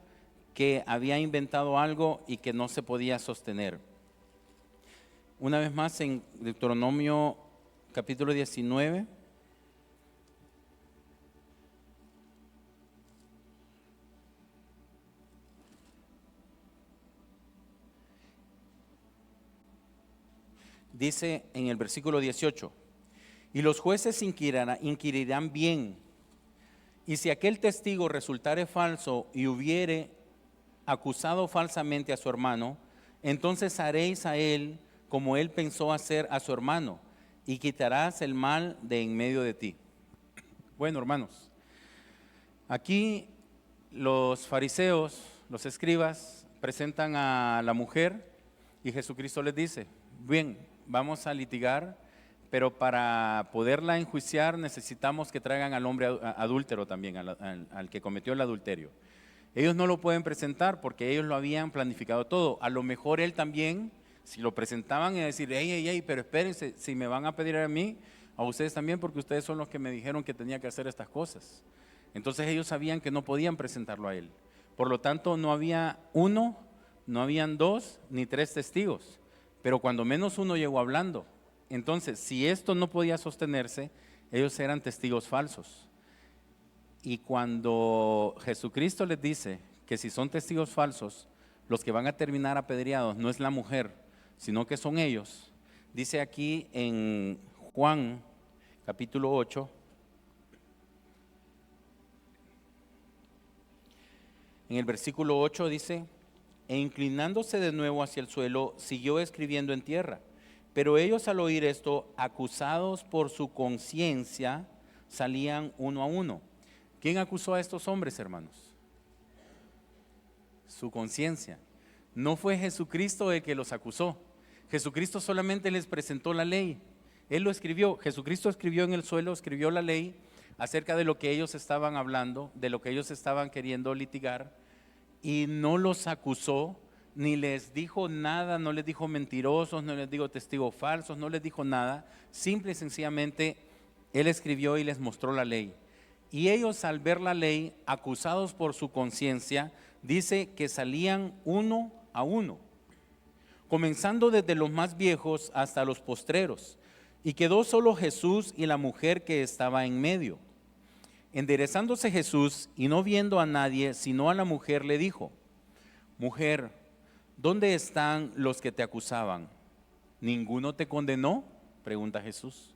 [SPEAKER 1] que había inventado algo y que no se podía sostener? Una vez más en Deuteronomio capítulo 19. Dice en el versículo 18, y los jueces inquirirán bien, y si aquel testigo resultare falso y hubiere acusado falsamente a su hermano, entonces haréis a él como él pensó hacer a su hermano, y quitarás el mal de en medio de ti. Bueno, hermanos, aquí los fariseos, los escribas, presentan a la mujer y Jesucristo les dice, bien, vamos a litigar, pero para poderla enjuiciar necesitamos que traigan al hombre adúltero también, al que cometió el adulterio. Ellos no lo pueden presentar porque ellos lo habían planificado todo. A lo mejor él también, si lo presentaban y decir, hey, pero espérense, si me van a pedir a mí, a ustedes también, porque ustedes son los que me dijeron que tenía que hacer estas cosas. Entonces ellos sabían que no podían presentarlo a él. Por lo tanto, no había 1, no habían 2, ni 3 testigos. Pero cuando menos uno llegó hablando. Entonces, si esto no podía sostenerse, ellos eran testigos falsos. Y cuando Jesucristo les dice que si son testigos falsos, los que van a terminar apedreados no es la mujer, sino que son ellos, dice aquí en Juan capítulo 8, en el versículo 8 dice, e inclinándose de nuevo hacia el suelo, siguió escribiendo en tierra. Pero ellos, al oír esto, acusados por su conciencia, salían uno a uno. ¿Quién acusó a estos hombres, hermanos? Su conciencia. No fue Jesucristo el que los acusó. Jesucristo solamente les presentó la ley. Él lo escribió. Jesucristo escribió en el suelo, escribió la ley acerca de lo que ellos estaban hablando, de lo que ellos estaban queriendo litigar, y no los acusó, ni les dijo nada, no les dijo mentirosos, no les dijo testigos falsos, no les dijo nada. Simple y sencillamente Él escribió y les mostró la ley. Y ellos, al ver la ley, acusados por su conciencia, dice que salían uno a uno, comenzando desde los más viejos hasta los postreros, y quedó solo Jesús y la mujer que estaba en medio. Enderezándose Jesús y no viendo a nadie sino a la mujer, le dijo: Mujer, ¿dónde están los que te acusaban? ¿Ninguno te condenó?, pregunta Jesús.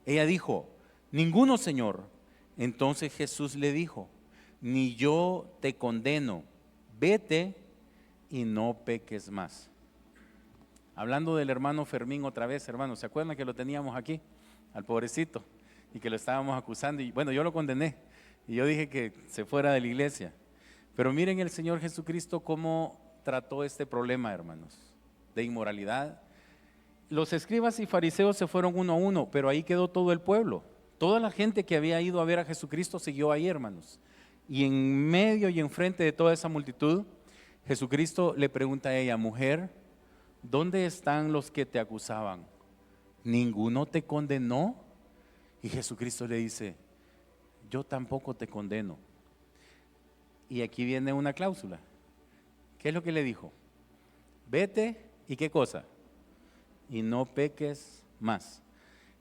[SPEAKER 1] Ella dijo: Ninguno, Señor. Entonces Jesús le dijo: Ni yo te condeno, vete y no peques más. Hablando del hermano Fermín otra vez, hermanos, ¿se acuerdan que lo teníamos aquí, al pobrecito, y que lo estábamos acusando? Y bueno, yo lo condené y yo dije que se fuera de la iglesia. Pero miren el Señor Jesucristo cómo trató este problema, hermanos, de inmoralidad. Los escribas y fariseos se fueron uno a uno, pero ahí quedó todo el pueblo. Toda la gente que había ido a ver a Jesucristo siguió ahí, hermanos. Y en medio y enfrente de toda esa multitud, Jesucristo le pregunta a ella: Mujer, ¿dónde están los que te acusaban? ¿Ninguno te condenó? Y Jesucristo le dice: Yo tampoco te condeno. Y aquí viene una cláusula. ¿Qué es lo que le dijo? Vete y ¿qué cosa? Y no peques más.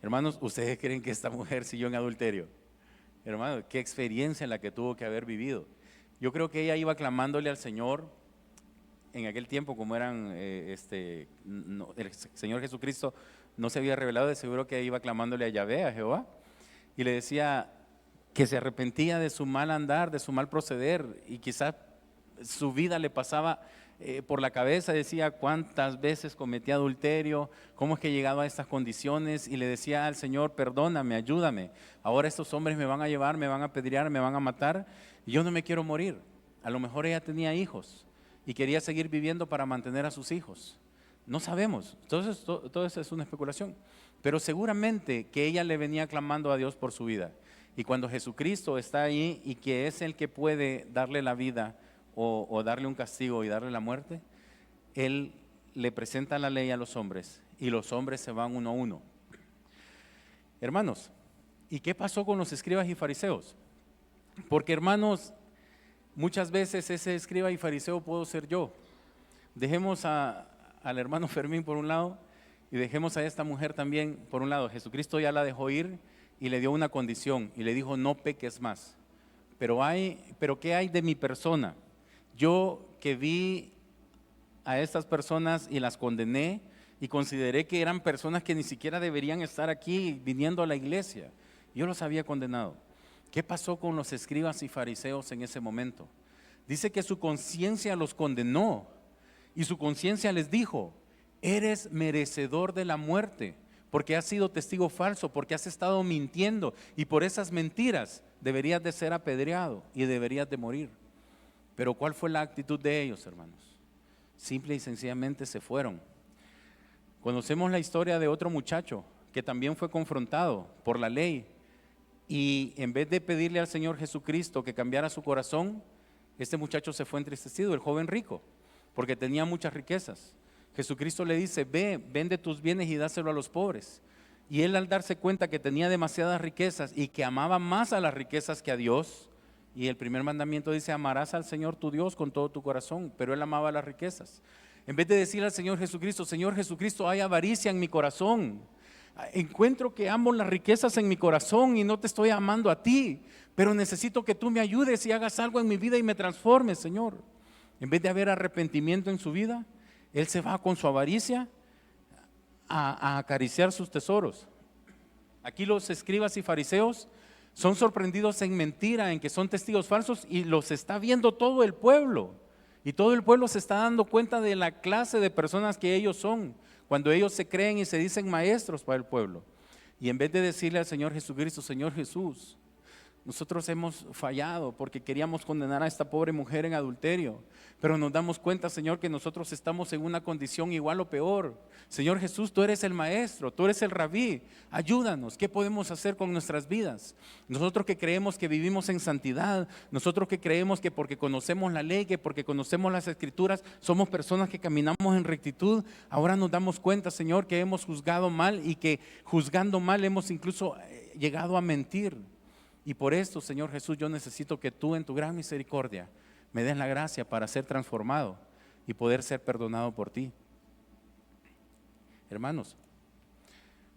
[SPEAKER 1] Hermanos, ¿ustedes creen que esta mujer siguió en adulterio? Hermanos, qué experiencia la que tuvo que haber vivido. Yo creo que ella iba clamándole al Señor. En aquel tiempo, como eran, el Señor Jesucristo no se había revelado, de seguro que iba clamándole a Yahvé, a Jehová, y le decía que se arrepentía de su mal andar, de su mal proceder, y quizás su vida le pasaba por la cabeza. Decía: cuántas veces cometí adulterio, cómo es que he llegado a estas condiciones, y le decía al Señor: perdóname, ayúdame, ahora estos hombres me van a llevar, me van a apedrear, me van a matar, y yo no me quiero morir. A lo mejor ella tenía hijos y quería seguir viviendo para mantener a sus hijos. No sabemos, entonces todo eso es una especulación, pero seguramente que ella le venía clamando a Dios por su vida. Y cuando Jesucristo está ahí y que es el que puede darle la vida o darle un castigo y darle la muerte, Él le presenta la ley a los hombres y los hombres se van uno a uno. Hermanos, ¿y qué pasó con los escribas y fariseos? Porque, hermanos, muchas veces ese escriba y fariseo puedo ser yo. Dejemos al hermano Fermín por un lado y dejemos a esta mujer también por un lado. Jesucristo ya la dejó ir y le dio una condición y le dijo: no peques más. Pero ¿qué hay de mi persona? Yo que vi a estas personas y las condené y consideré que eran personas que ni siquiera deberían estar aquí viniendo a la iglesia. Yo los había condenado. ¿Qué pasó con los escribas y fariseos en ese momento? Dice que su conciencia los condenó y su conciencia les dijo: eres merecedor de la muerte porque has sido testigo falso, porque has estado mintiendo y por esas mentiras deberías de ser apedreado y deberías de morir. Pero ¿cuál fue la actitud de ellos, hermanos? Simple y sencillamente se fueron. Conocemos la historia de otro muchacho que también fue confrontado por la ley. Y en vez de pedirle al Señor Jesucristo que cambiara su corazón, este muchacho se fue entristecido, el joven rico, porque tenía muchas riquezas. Jesucristo le dice: ve, vende tus bienes y dáselo a los pobres. Y él, al darse cuenta que tenía demasiadas riquezas y que amaba más a las riquezas que a Dios, y el primer mandamiento dice: amarás al Señor tu Dios con todo tu corazón, pero él amaba las riquezas. En vez de decirle al Señor Jesucristo: Señor Jesucristo, hay avaricia en mi corazón, encuentro que amo las riquezas en mi corazón y no te estoy amando a ti, pero necesito que tú me ayudes y hagas algo en mi vida y me transformes, Señor. En vez de haber arrepentimiento en su vida, él se va con su avaricia a acariciar sus tesoros. Aquí los escribas y fariseos son sorprendidos en mentira, en que son testigos falsos, y los está viendo todo el pueblo. Y todo el pueblo se está dando cuenta de la clase de personas que ellos son, cuando ellos se creen y se dicen maestros para el pueblo. Y en vez de decirle al Señor Jesucristo, Señor Jesús, nosotros hemos fallado porque queríamos condenar a esta pobre mujer en adulterio, pero nos damos cuenta, Señor, que nosotros estamos en una condición igual o peor. Señor Jesús, tú eres el maestro, tú eres el rabí, ayúdanos. ¿Qué podemos hacer con nuestras vidas? Nosotros que creemos que vivimos en santidad, nosotros que creemos que porque conocemos la ley, que porque conocemos las escrituras, somos personas que caminamos en rectitud, ahora nos damos cuenta, Señor, que hemos juzgado mal y que juzgando mal hemos incluso llegado a mentir. Y por esto, Señor Jesús, yo necesito que tú en tu gran misericordia me des la gracia para ser transformado y poder ser perdonado por ti. Hermanos,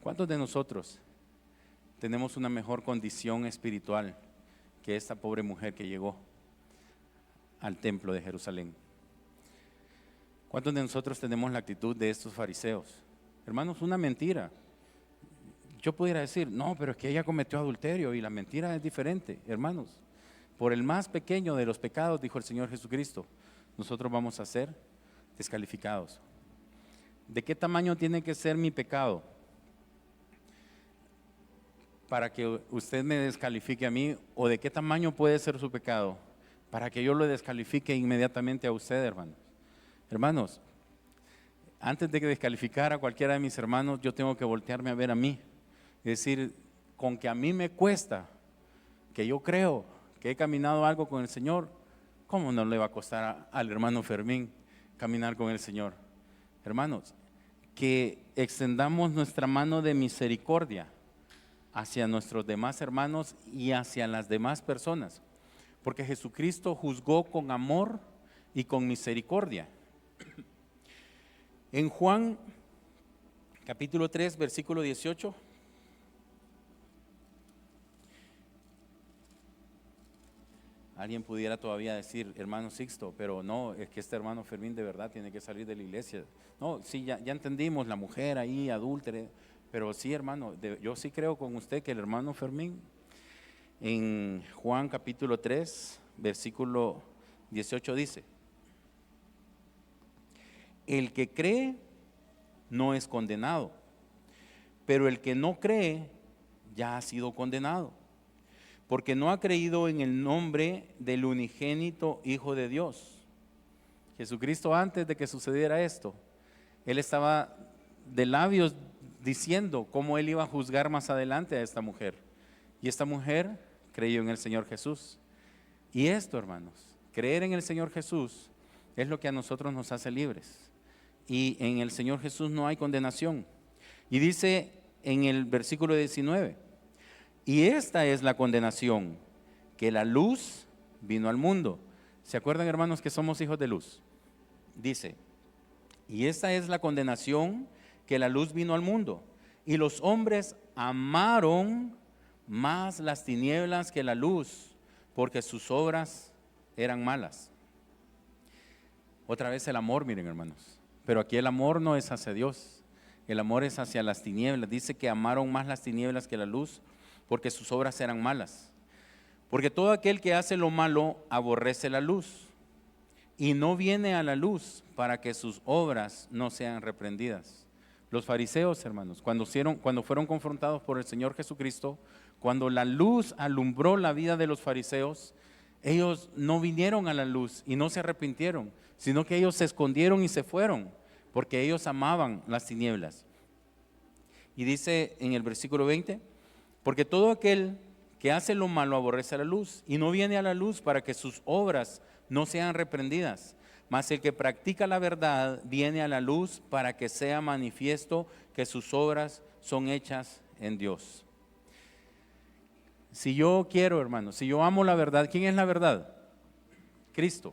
[SPEAKER 1] ¿cuántos de nosotros tenemos una mejor condición espiritual que esta pobre mujer que llegó al templo de Jerusalén? ¿Cuántos de nosotros tenemos la actitud de estos fariseos? Hermanos, una mentira. Yo pudiera decir, no, pero es que ella cometió adulterio y la mentira es diferente. Hermanos, por el más pequeño de los pecados, dijo el Señor Jesucristo, nosotros vamos a ser descalificados. ¿De qué tamaño tiene que ser mi pecado para que usted me descalifique a mí? ¿O de qué tamaño puede ser su pecado para que yo lo descalifique inmediatamente a usted, hermanos? Hermanos, antes de descalificar a cualquiera de mis hermanos, yo tengo que voltearme a ver a mí. Es decir, con que a mí me cuesta, que yo creo que he caminado algo con el Señor, ¿cómo no le va a costar al hermano Fermín caminar con el Señor? Hermanos, que extendamos nuestra mano de misericordia hacia nuestros demás hermanos y hacia las demás personas, porque Jesucristo juzgó con amor y con misericordia. En Juan capítulo 3, versículo 18, alguien pudiera todavía decir, hermano Sixto, pero no, es que este hermano Fermín de verdad tiene que salir de la iglesia. No, sí, ya entendimos, la mujer ahí, adúltera, pero sí, hermano, yo sí creo con usted que el hermano Fermín, en Juan capítulo 3, versículo 18 dice, el que cree no es condenado, pero el que no cree ya ha sido condenado, porque no ha creído en el nombre del unigénito Hijo de Dios. Jesucristo, antes de que sucediera esto, Él estaba de labios diciendo cómo Él iba a juzgar más adelante a esta mujer. Y esta mujer creyó en el Señor Jesús. Y esto, hermanos, creer en el Señor Jesús es lo que a nosotros nos hace libres. Y en el Señor Jesús no hay condenación. Y dice en el versículo 19, y esta es la condenación, que la luz vino al mundo. ¿Se acuerdan, hermanos, que somos hijos de luz? Dice, y esta es la condenación, que la luz vino al mundo, y los hombres amaron más las tinieblas que la luz, porque sus obras eran malas. Otra vez el amor, miren, hermanos, pero aquí el amor no es hacia Dios, el amor es hacia las tinieblas. Dice que amaron más las tinieblas que la luz, porque sus obras eran malas. Porque todo aquel que hace lo malo aborrece la luz y no viene a la luz para que sus obras no sean reprendidas. Los fariseos, hermanos, cuando fueron confrontados por el Señor Jesucristo, cuando la luz alumbró la vida de los fariseos, ellos no vinieron a la luz y no se arrepintieron, sino que ellos se escondieron y se fueron, porque ellos amaban las tinieblas. Y dice en el versículo 20, porque todo aquel que hace lo malo aborrece a la luz y no viene a la luz para que sus obras no sean reprendidas. Mas el que practica la verdad viene a la luz para que sea manifiesto que sus obras son hechas en Dios. Si yo quiero, hermano, si yo amo la verdad, ¿quién es la verdad? Cristo.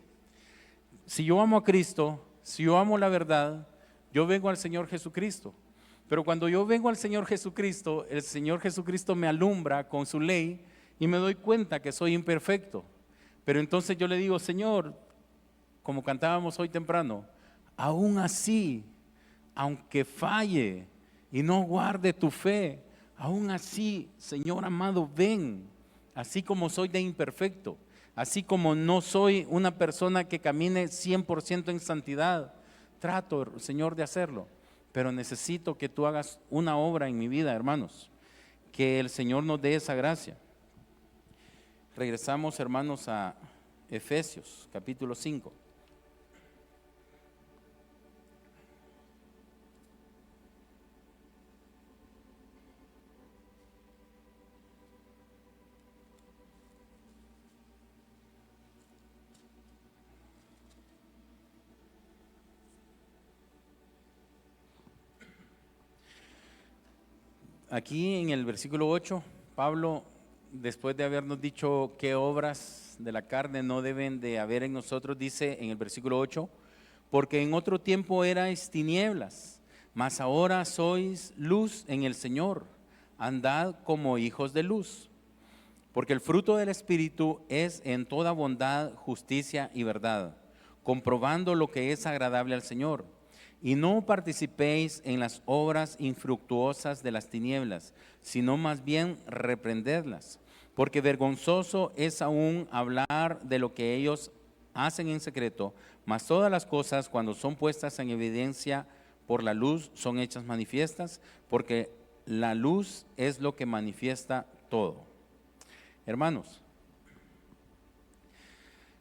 [SPEAKER 1] Si yo amo a Cristo, si yo amo la verdad, yo vengo al Señor Jesucristo. Pero cuando yo vengo al Señor Jesucristo, el Señor Jesucristo me alumbra con su ley y me doy cuenta que soy imperfecto. Pero entonces yo le digo, Señor, como cantábamos hoy temprano, aún así, aunque falle y no guarde tu fe, aún así, Señor amado, ven, así como soy de imperfecto. Así como no soy una persona que camine 100% en santidad, trato, Señor, de hacerlo, pero necesito que tú hagas una obra en mi vida, hermanos, que el Señor nos dé esa gracia. Regresamos, hermanos, a Efesios, capítulo 5. Aquí en el versículo 8, Pablo, después de habernos dicho qué obras de la carne no deben de haber en nosotros, dice en el versículo 8, porque en otro tiempo erais tinieblas, mas ahora sois luz en el Señor, andad como hijos de luz. Porque el fruto del Espíritu es en toda bondad, justicia y verdad, comprobando lo que es agradable al Señor. Y no participéis en las obras infructuosas de las tinieblas, sino más bien reprenderlas. Porque vergonzoso es aún hablar de lo que ellos hacen en secreto, mas todas las cosas cuando son puestas en evidencia por la luz son hechas manifiestas, porque la luz es lo que manifiesta todo. Hermanos,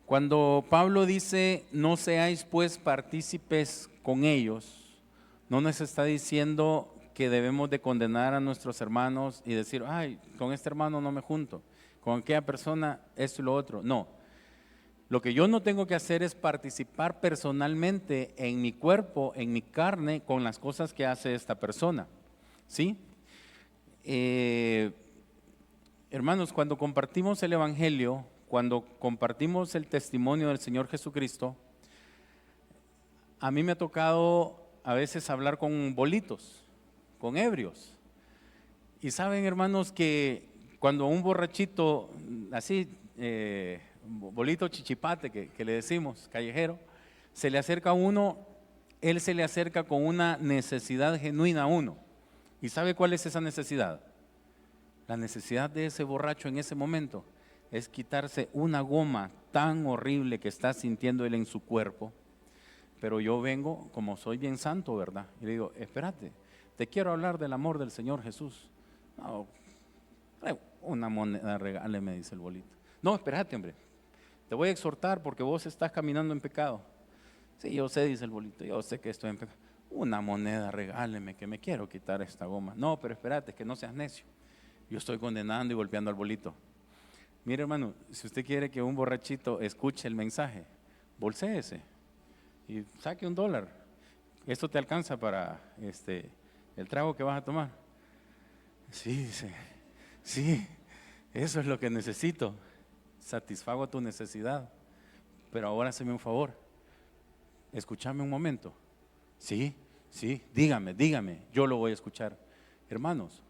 [SPEAKER 1] cuando Pablo dice no seáis pues partícipes con ellos, no nos está diciendo que debemos de condenar a nuestros hermanos y decir, ay, con este hermano no me junto, con aquella persona esto y lo otro. No, lo que yo no tengo que hacer es participar personalmente en mi cuerpo, en mi carne, con las cosas que hace esta persona, ¿sí? Hermanos, cuando compartimos el Evangelio, cuando compartimos el testimonio del Señor Jesucristo, a mí me ha tocado a veces hablar con bolitos, con ebrios. Y saben, hermanos, que cuando un borrachito, así, bolito chichipate que le decimos, callejero, se le acerca a uno, él se le acerca con una necesidad genuina a uno. ¿Y sabe cuál es esa necesidad? La necesidad de ese borracho en ese momento es quitarse una goma tan horrible que está sintiendo él en su cuerpo. Pero yo vengo, como soy bien santo, ¿verdad? Y le digo, espérate, te quiero hablar del amor del Señor Jesús. No, una moneda regale, me dice el bolito. No, espérate, hombre, te voy a exhortar porque vos estás caminando en pecado. Sí, yo sé, dice el bolito, yo sé que estoy en pecado. Una moneda regáleme, que me quiero quitar esta goma. No, pero espérate, que no seas necio. Yo estoy condenando y golpeando al bolito. Mire, hermano, si usted quiere que un borrachito escuche el mensaje, bolséese y saque $1. Esto te alcanza para el trago que vas a tomar. Sí, dice, sí, eso es lo que necesito. Satisfago tu necesidad. Pero ahora hazme un favor. Escúchame un momento. Sí, dígame, yo lo voy a escuchar. Hermanos,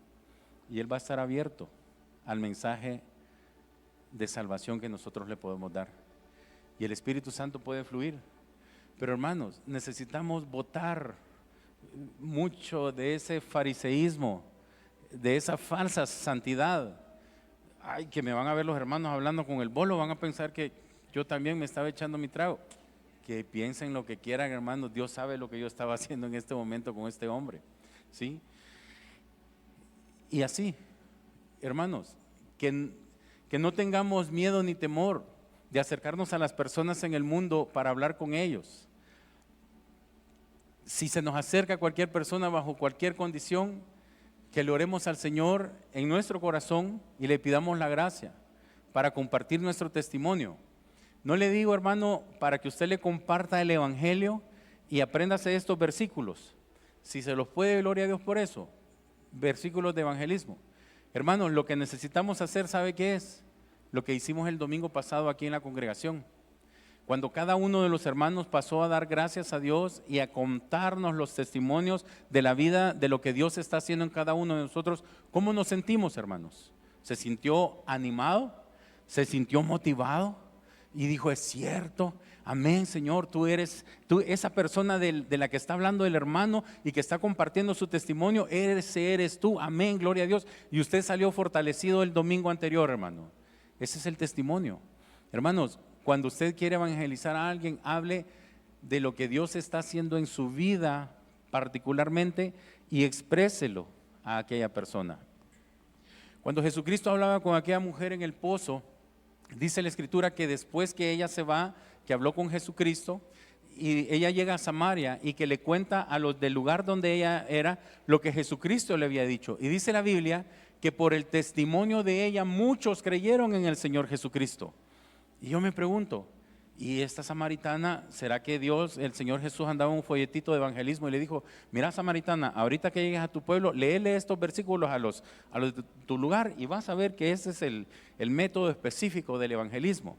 [SPEAKER 1] y él va a estar abierto al mensaje de salvación que nosotros le podemos dar. Y el Espíritu Santo puede fluir. Pero hermanos, necesitamos botar mucho de ese fariseísmo, de esa falsa santidad. Ay, que me van a ver los hermanos hablando con el bolo, van a pensar que yo también me estaba echando mi trago. Que piensen lo que quieran, hermanos, Dios sabe lo que yo estaba haciendo en este momento con este hombre, ¿sí? Y así, hermanos, que no tengamos miedo ni temor de acercarnos a las personas en el mundo para hablar con ellos. Si se nos acerca cualquier persona bajo cualquier condición, que le oremos al Señor en nuestro corazón y le pidamos la gracia para compartir nuestro testimonio. No le digo, hermano, para que usted le comparta el Evangelio y apréndase estos versículos. Si se los puede, gloria a Dios por eso. Versículos de evangelismo. Hermanos, lo que necesitamos hacer, ¿sabe qué es? Lo que hicimos el domingo pasado aquí en la congregación. Cuando cada uno de los hermanos pasó a dar gracias a Dios y a contarnos los testimonios de la vida, de lo que Dios está haciendo en cada uno de nosotros, ¿cómo nos sentimos, hermanos? ¿Se sintió animado? ¿Se sintió motivado? Y dijo, es cierto, amén, Señor, tú esa persona de la que está hablando el hermano y que está compartiendo su testimonio, eres tú, amén, gloria a Dios. Y usted salió fortalecido el domingo anterior, hermano. Ese es el testimonio. Hermanos, cuando usted quiere evangelizar a alguien, hable de lo que Dios está haciendo en su vida particularmente y expréselo a aquella persona. Cuando Jesucristo hablaba con aquella mujer en el pozo, dice la Escritura que después que ella se va, que habló con Jesucristo, y ella llega a Samaria y que le cuenta a los del lugar donde ella era lo que Jesucristo le había dicho. Y dice la Biblia que por el testimonio de ella muchos creyeron en el Señor Jesucristo. Y yo me pregunto, ¿y esta samaritana, será que Dios, el Señor Jesús andaba un folletito de evangelismo y le dijo, mira samaritana, ahorita que llegues a tu pueblo, léele estos versículos a los de tu lugar y vas a ver que ese es el método específico del evangelismo?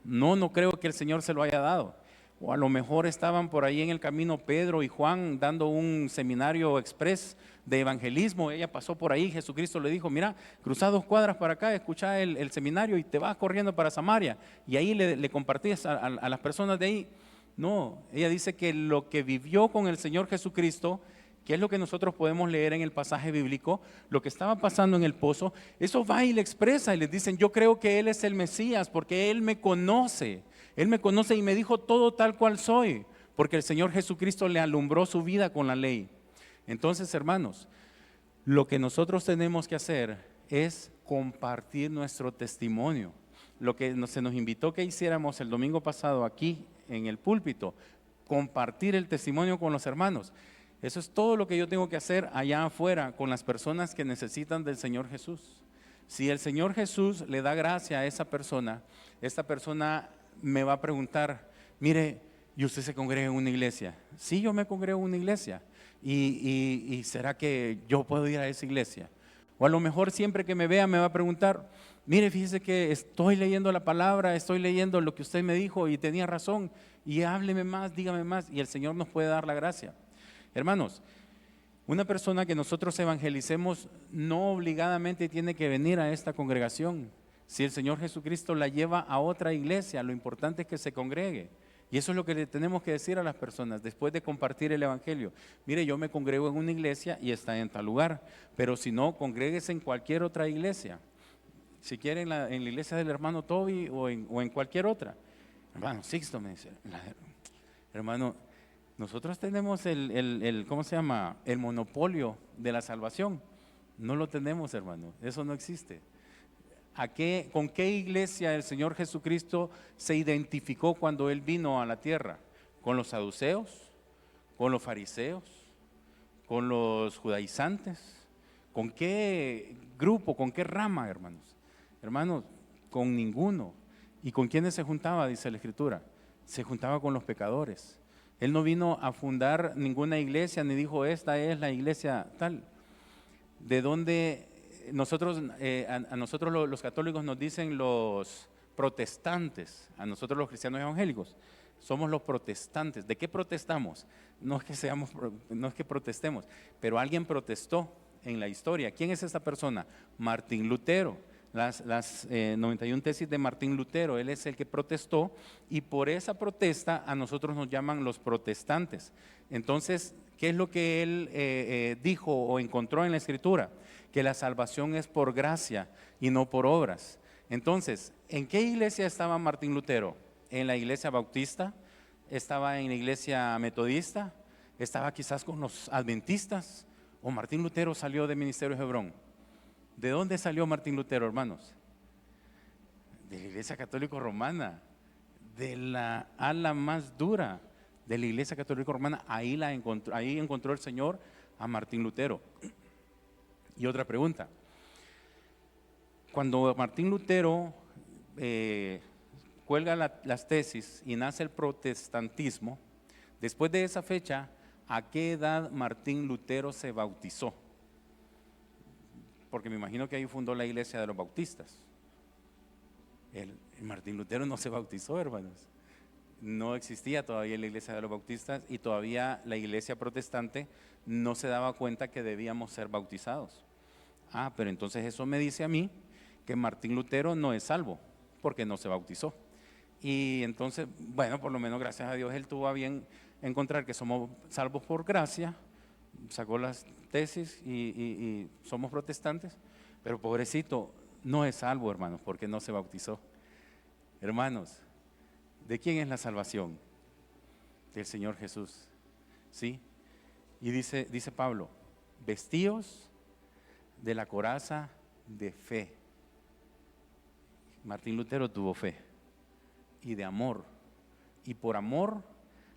[SPEAKER 1] No, no creo que el Señor se lo haya dado. O a lo mejor estaban por ahí en el camino Pedro y Juan dando un seminario express de evangelismo. Ella pasó por ahí, Jesucristo le dijo, mira, cruza 2 cuadras para acá, escucha el seminario y te vas corriendo para Samaria. Y ahí le compartías a las personas de ahí. No, ella dice que lo que vivió con el Señor Jesucristo, que es lo que nosotros podemos leer en el pasaje bíblico, lo que estaba pasando en el pozo, eso va y le expresa y les dicen, yo creo que Él es el Mesías porque Él me conoce. Él me conoce y me dijo todo tal cual soy, porque el Señor Jesucristo le alumbró su vida con la ley. Entonces, hermanos, lo que nosotros tenemos que hacer es compartir nuestro testimonio. Lo que se nos invitó que hiciéramos el domingo pasado aquí en el púlpito, compartir el testimonio con los hermanos. Eso es todo lo que yo tengo que hacer allá afuera con las personas que necesitan del Señor Jesús. Si el Señor Jesús le da gracia a esa persona, esta persona me va a preguntar, mire, ¿y usted se congrega en una iglesia? Sí, yo me congrego en una iglesia. ¿Y será que yo puedo ir a esa iglesia? O a lo mejor siempre que me vea me va a preguntar, mire, fíjese que estoy leyendo la palabra, estoy leyendo lo que usted me dijo y tenía razón, y hábleme más, dígame más, y el Señor nos puede dar la gracia. Hermanos, una persona que nosotros evangelicemos no obligadamente tiene que venir a esta congregación. Si el Señor Jesucristo la lleva a otra iglesia, lo importante es que se congregue. Y eso es lo que le tenemos que decir a las personas después de compartir el evangelio. Mire, yo me congrego en una iglesia y está en tal lugar, pero si no, congréguese en cualquier otra iglesia. Si quiere en la iglesia del hermano Toby o en cualquier otra. Hermano Sixto me dice, hermano, nosotros tenemos ¿cómo se llama? El monopolio de la salvación. No lo tenemos, hermano, eso no existe. ¿Con qué iglesia el Señor Jesucristo se identificó cuando Él vino a la tierra? ¿Con los saduceos? ¿Con los fariseos? ¿Con los judaizantes? ¿Con qué grupo? ¿Con qué rama, hermanos? Hermanos, con ninguno. ¿Y con quiénes se juntaba? Dice la Escritura. Se juntaba con los pecadores. Él no vino a fundar ninguna iglesia, ni dijo, esta es la iglesia tal. ¿De dónde? Nosotros, a nosotros los católicos nos dicen los protestantes, a nosotros los cristianos evangélicos, somos los protestantes. ¿De qué protestamos? No es que protestemos, pero alguien protestó en la historia. ¿Quién es esta persona? Martín Lutero. Las 91 tesis de Martín Lutero, él es el que protestó y por esa protesta a nosotros nos llaman los protestantes. Entonces, ¿qué es lo que él dijo o encontró en la Escritura? Que la salvación es por gracia y no por obras. Entonces, ¿en qué iglesia estaba Martín Lutero? ¿En la iglesia bautista? ¿Estaba en la iglesia metodista? ¿Estaba quizás con los adventistas? ¿O Martín Lutero salió del ministerio de Hebrón? ¿De dónde salió Martín Lutero, hermanos? De la iglesia católica romana, de la ala más dura de la iglesia católica romana. Ahí encontró el Señor a Martín Lutero. Y otra pregunta, cuando Martín Lutero cuelga las tesis y nace el protestantismo, después de esa fecha, ¿a qué edad Martín Lutero se bautizó? Porque me imagino que ahí fundó la iglesia de los bautistas. Martín Lutero no se bautizó, hermanos. No existía todavía la iglesia de los bautistas y todavía la iglesia protestante no se daba cuenta que debíamos ser bautizados. Pero entonces eso me dice a mí que Martín Lutero no es salvo porque no se bautizó. Y entonces, bueno, por lo menos gracias a Dios él tuvo a bien encontrar que somos salvos por gracia, sacó las tesis y somos protestantes, pero pobrecito, no es salvo, hermanos, porque no se bautizó. Hermanos, ¿de quién es la salvación? Del Señor Jesús. ¿Sí? Y dice Pablo, vestíos de la coraza de fe. Martín Lutero tuvo fe y de amor. Y por amor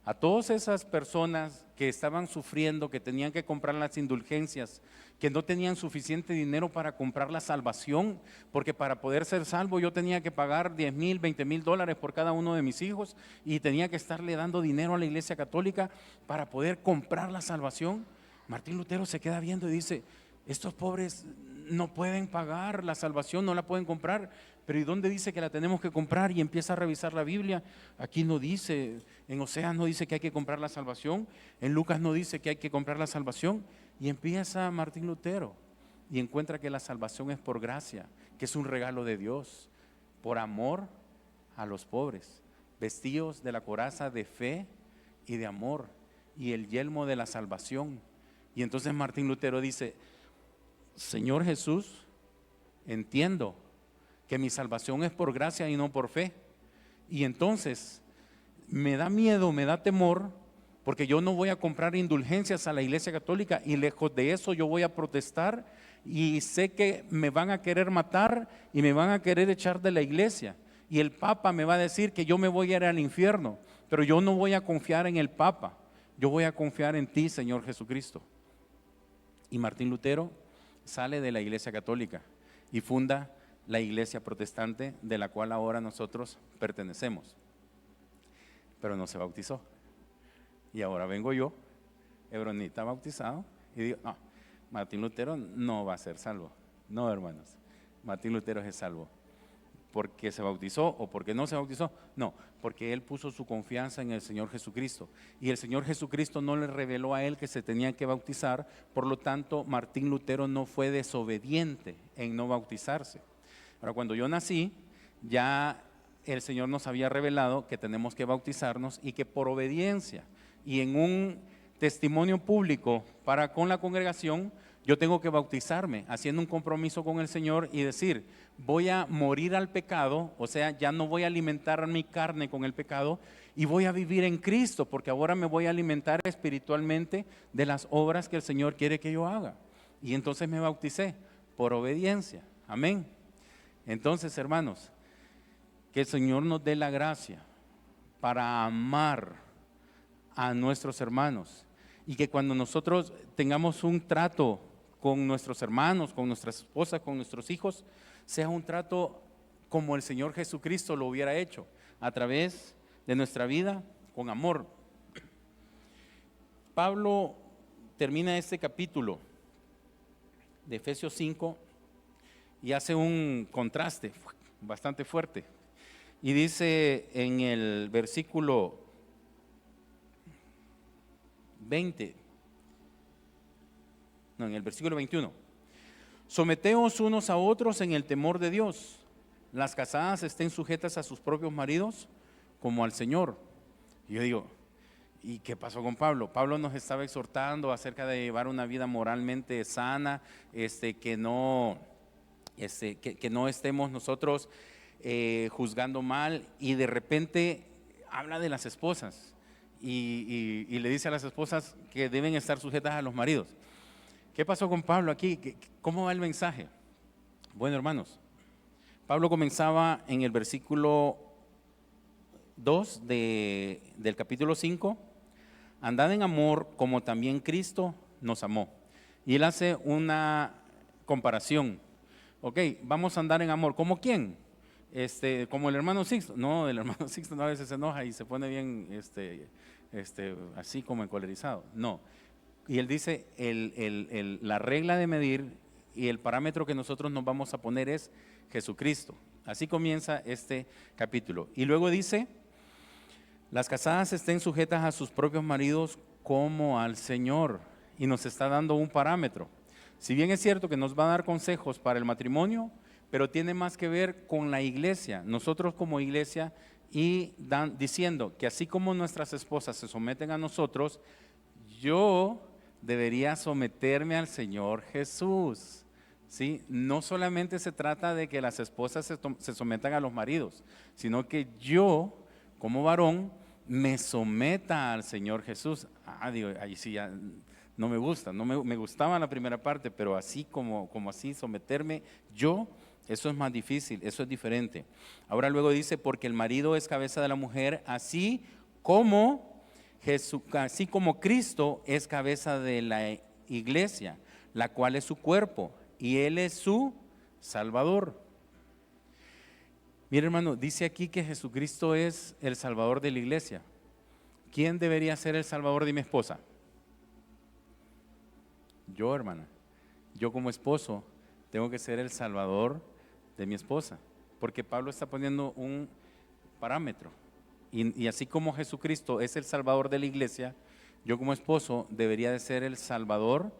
[SPEAKER 1] a todas esas personas que estaban sufriendo, que tenían que comprar las indulgencias, que no tenían suficiente dinero para comprar la salvación, porque para poder ser salvo yo tenía que pagar 10,000, 20,000 dólares por cada uno de mis hijos y tenía que estarle dando dinero a la Iglesia Católica para poder comprar la salvación. Martín Lutero se queda viendo y dice, estos pobres no pueden pagar la salvación, no la pueden comprar, pero ¿y dónde dice que la tenemos que comprar? Y empieza a revisar la Biblia. Aquí no dice, en Oseas no dice que hay que comprar la salvación, en Lucas no dice que hay que comprar la salvación. Y empieza Martín Lutero y encuentra que la salvación es por gracia, que es un regalo de Dios, por amor a los pobres, vestidos de la coraza de fe y de amor y el yelmo de la salvación. Y entonces Martín Lutero dice, Señor Jesús, entiendo que mi salvación es por gracia y no por fe. Y entonces me da miedo, me da temor, porque yo no voy a comprar indulgencias a la Iglesia Católica y lejos de eso yo voy a protestar y sé que me van a querer matar y me van a querer echar de la iglesia. Y el Papa me va a decir que yo me voy a ir al infierno, pero yo no voy a confiar en el Papa, yo voy a confiar en ti, Señor Jesucristo. Y Martín Lutero sale de la Iglesia Católica y funda la Iglesia Protestante, de la cual ahora nosotros pertenecemos. Pero no se bautizó. Y ahora vengo yo, hebronita bautizado, y digo, no, Martín Lutero no va a ser salvo. No, hermanos, Martín Lutero es salvo. ¿Porque se bautizó o porque no se bautizó? No, porque él puso su confianza en el Señor Jesucristo. Y el Señor Jesucristo no le reveló a él que se tenía que bautizar, por lo tanto Martín Lutero no fue desobediente en no bautizarse. Ahora, cuando yo nací, ya el Señor nos había revelado que tenemos que bautizarnos y que por obediencia y en un testimonio público para con la congregación, yo tengo que bautizarme, haciendo un compromiso con el Señor y decir, voy a morir al pecado, o sea, ya no voy a alimentar mi carne con el pecado y voy a vivir en Cristo, porque ahora me voy a alimentar espiritualmente de las obras que el Señor quiere que yo haga. Y entonces me bauticé por obediencia. Amén. Entonces, hermanos, que el Señor nos dé la gracia para amar a nuestros hermanos y que cuando nosotros tengamos un trato con nuestros hermanos, con nuestras esposas, con nuestros hijos, sea un trato como el Señor Jesucristo lo hubiera hecho, a través de nuestra vida con amor. Pablo termina este capítulo de Efesios 5 y hace un contraste bastante fuerte. Y dice en el versículo 20, no, en el versículo 21, someteos unos a otros en el temor de Dios. Las casadas estén sujetas a sus propios maridos como al Señor. Y yo digo, ¿y qué pasó con Pablo? Pablo nos estaba exhortando acerca de llevar una vida moralmente sana, que no estemos nosotros juzgando mal, y de repente habla de las esposas y le dice a las esposas que deben estar sujetas a los maridos. ¿Qué pasó con Pablo aquí? ¿Cómo va el mensaje? Bueno, hermanos, Pablo comenzaba en el versículo 2 del capítulo 5, andad en amor como también Cristo nos amó. Y él hace una comparación. Ok, vamos a andar en amor. ¿Como quién? Como el hermano Sixto. No, el hermano Sixto a veces se enoja y se pone bien así como encolerizado. No. Y él dice, la regla de medir y el parámetro que nosotros nos vamos a poner es Jesucristo. Así comienza este capítulo. Y luego dice, las casadas estén sujetas a sus propios maridos como al Señor. Y nos está dando un parámetro. Si bien es cierto que nos va a dar consejos para el matrimonio, pero tiene más que ver con la iglesia, nosotros como iglesia, y diciendo que así como nuestras esposas se someten a nosotros, yo debería someterme al Señor Jesús. ¿sí? No solamente se trata de que las esposas se sometan a los maridos, sino que yo, como varón, me someta al Señor Jesús. Digo, ahí sí ya no me gusta, me gustaba la primera parte, pero así como así, someterme yo, eso es más difícil, eso es diferente. Ahora luego dice, porque el marido es cabeza de la mujer, como así como Cristo es cabeza de la iglesia, la cual es su cuerpo, y Él es su Salvador. Mira, hermano, dice aquí que Jesucristo es el Salvador de la iglesia. ¿Quién debería ser el Salvador de mi esposa? Yo, hermana. Yo como esposo tengo que ser el Salvador de mi esposa, porque Pablo está poniendo un parámetro. Y así como Jesucristo es el Salvador de la iglesia, yo como esposo debería de ser el Salvador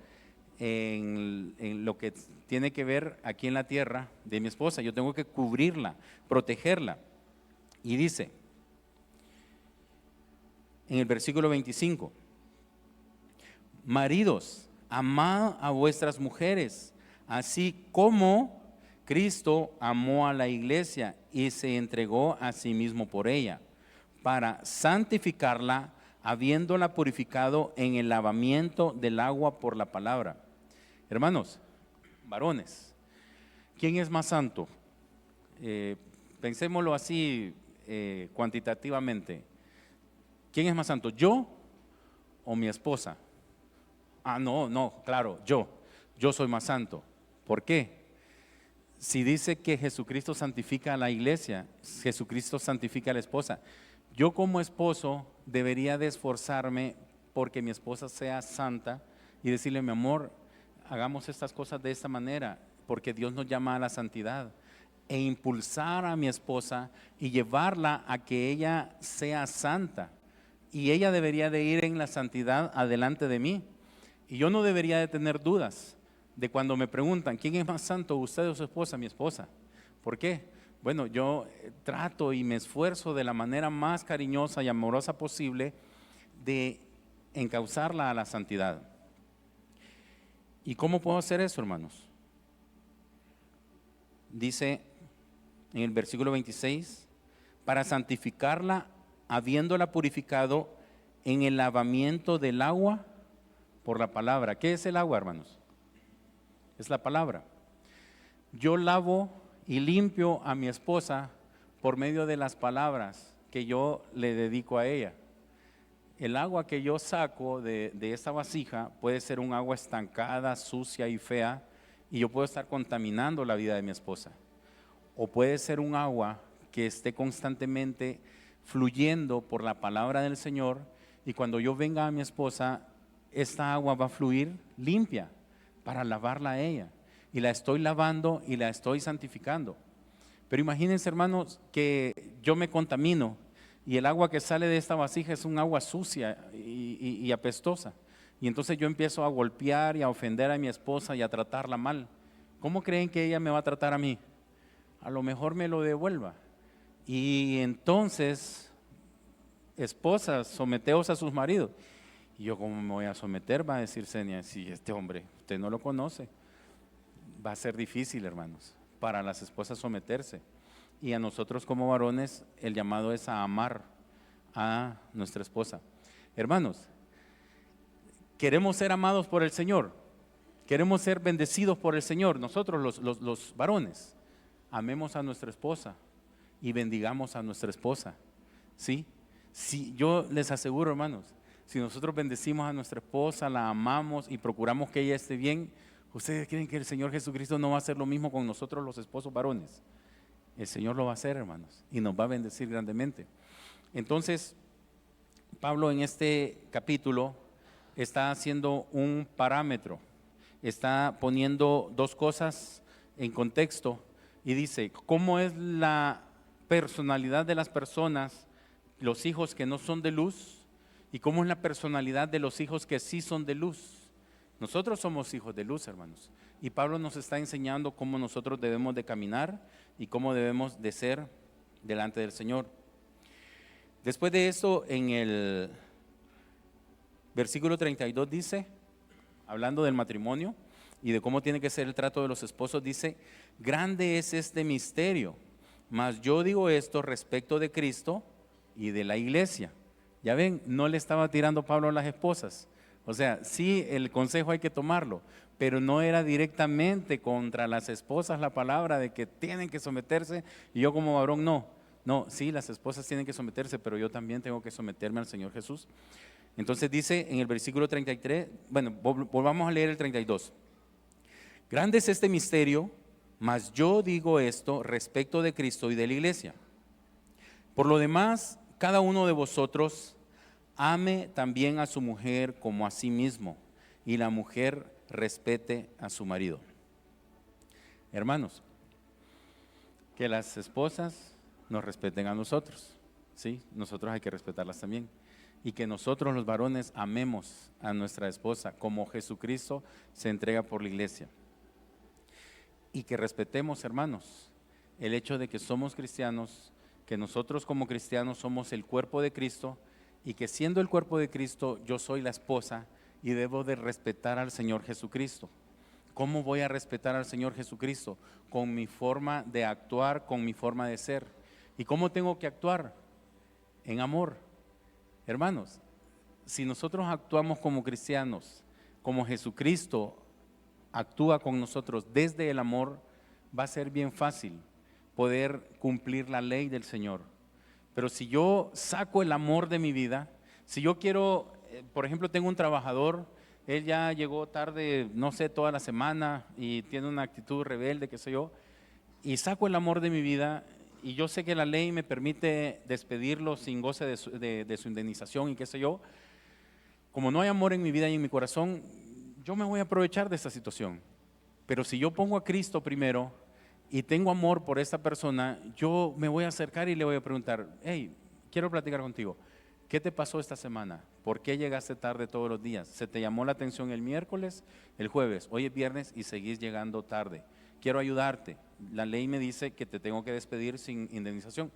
[SPEAKER 1] en lo que tiene que ver aquí en la tierra de mi esposa. Yo tengo que cubrirla, protegerla. Y dice en el versículo 25, maridos, amad a vuestras mujeres, así como Cristo amó a la iglesia y se entregó a sí mismo por ella, para santificarla, habiéndola purificado en el lavamiento del agua por la palabra. Hermanos, varones, ¿quién es más santo? Pensémoslo así cuantitativamente. ¿Quién es más santo, yo o mi esposa? No, claro, yo soy más santo. ¿Por qué? Si dice que Jesucristo santifica a la iglesia, Jesucristo santifica a la esposa, yo como esposo debería de esforzarme porque mi esposa sea santa y decirle, mi amor, hagamos estas cosas de esta manera, porque Dios nos llama a la santidad, e impulsar a mi esposa y llevarla a que ella sea santa, y ella debería de ir en la santidad adelante de mí, y yo no debería de tener dudas de cuando me preguntan, ¿quién es más santo, usted o su esposa? Mi esposa. ¿Por qué? Bueno, yo trato y me esfuerzo de la manera más cariñosa y amorosa posible de encauzarla a la santidad. ¿Y cómo puedo hacer eso, hermanos? Dice en el versículo 26, para santificarla, habiéndola purificado en el lavamiento del agua por la palabra. ¿Qué es el agua, hermanos? Es la palabra. Yo lavo y limpio a mi esposa por medio de las palabras que yo le dedico a ella. El agua que yo saco de esta vasija puede ser un agua estancada, sucia y fea, y yo puedo estar contaminando la vida de mi esposa. O puede ser un agua que esté constantemente fluyendo por la palabra del Señor, y cuando yo venga a mi esposa, esta agua va a fluir limpia para lavarla a ella. Y la estoy lavando y la estoy santificando. Pero imagínense, hermanos, que yo me contamino y el agua que sale de esta vasija es un agua sucia y apestosa. Y entonces yo empiezo a golpear y a ofender a mi esposa y a tratarla mal. ¿Cómo creen que ella me va a tratar a mí? A lo mejor me lo devuelva. Y entonces, esposas, someteos a sus maridos. Y yo, ¿cómo me voy a someter? Va a decir Senia, si este hombre, usted no lo conoce. Va a ser difícil, hermanos, para las esposas someterse. Y a nosotros como varones, el llamado es a amar a nuestra esposa. Hermanos, queremos ser amados por el Señor. Queremos ser bendecidos por el Señor. Nosotros los varones, amemos a nuestra esposa y bendigamos a nuestra esposa. ¿Sí? Sí, yo les aseguro, hermanos, si nosotros bendecimos a nuestra esposa, la amamos y procuramos que ella esté bien, ¿ustedes creen que el Señor Jesucristo no va a hacer lo mismo con nosotros los esposos varones? El Señor lo va a hacer, hermanos, y nos va a bendecir grandemente. Entonces, Pablo en este capítulo está haciendo un parámetro, está poniendo dos cosas en contexto y dice, ¿cómo es la personalidad de las personas, los hijos que no son de luz? ¿Y cómo es la personalidad de los hijos que sí son de luz? Nosotros somos hijos de luz, hermanos. Y Pablo nos está enseñando cómo nosotros debemos de caminar y cómo debemos de ser delante del Señor. Después de esto, en el versículo 32 dice, hablando del matrimonio, y de cómo tiene que ser el trato de los esposos, dice, grande es este misterio, mas yo digo esto respecto de Cristo y de la iglesia. Ya ven, no le estaba tirando Pablo a las esposas. O sea, sí, el consejo hay que tomarlo, pero no era directamente contra las esposas la palabra de que tienen que someterse y yo como varón no. No, sí, las esposas tienen que someterse, pero yo también tengo que someterme al Señor Jesús. Entonces dice en el versículo 33, bueno, volvamos a leer el 32. Grande es este misterio, mas yo digo esto respecto de Cristo y de la iglesia. Por lo demás, cada uno de vosotros ame también a su mujer como a sí mismo, y la mujer respete a su marido. Hermanos, que las esposas nos respeten a nosotros, ¿sí? Nosotros hay que respetarlas también. Y que nosotros los varones amemos a nuestra esposa como Jesucristo se entrega por la iglesia. Y que respetemos, hermanos, el hecho de que somos cristianos, que nosotros como cristianos somos el cuerpo de Cristo y que siendo el cuerpo de Cristo yo soy la esposa y debo de respetar al Señor Jesucristo. ¿Cómo voy a respetar al Señor Jesucristo? Con mi forma de actuar, con mi forma de ser. ¿Y cómo tengo que actuar? En amor. Hermanos, si nosotros actuamos como cristianos, como Jesucristo actúa con nosotros desde el amor, va a ser bien fácil poder cumplir la ley del Señor. Pero si yo saco el amor de mi vida, si yo quiero, por ejemplo, tengo un trabajador, él ya llegó tarde, no sé, toda la semana y tiene una actitud rebelde, qué sé yo, y saco el amor de mi vida y yo sé que la ley me permite despedirlo sin goce de su indemnización y qué sé yo, como no hay amor en mi vida y en mi corazón, yo me voy a aprovechar de esta situación. Pero si yo pongo a Cristo primero y tengo amor por esta persona, yo me voy a acercar y le voy a preguntar, hey, quiero platicar contigo. ¿Qué te pasó esta semana? ¿Por qué llegaste tarde todos los días? ¿Se te llamó la atención el miércoles, el jueves, hoy es viernes y seguís llegando tarde? Quiero ayudarte. La ley me dice que te tengo que despedir sin indemnización,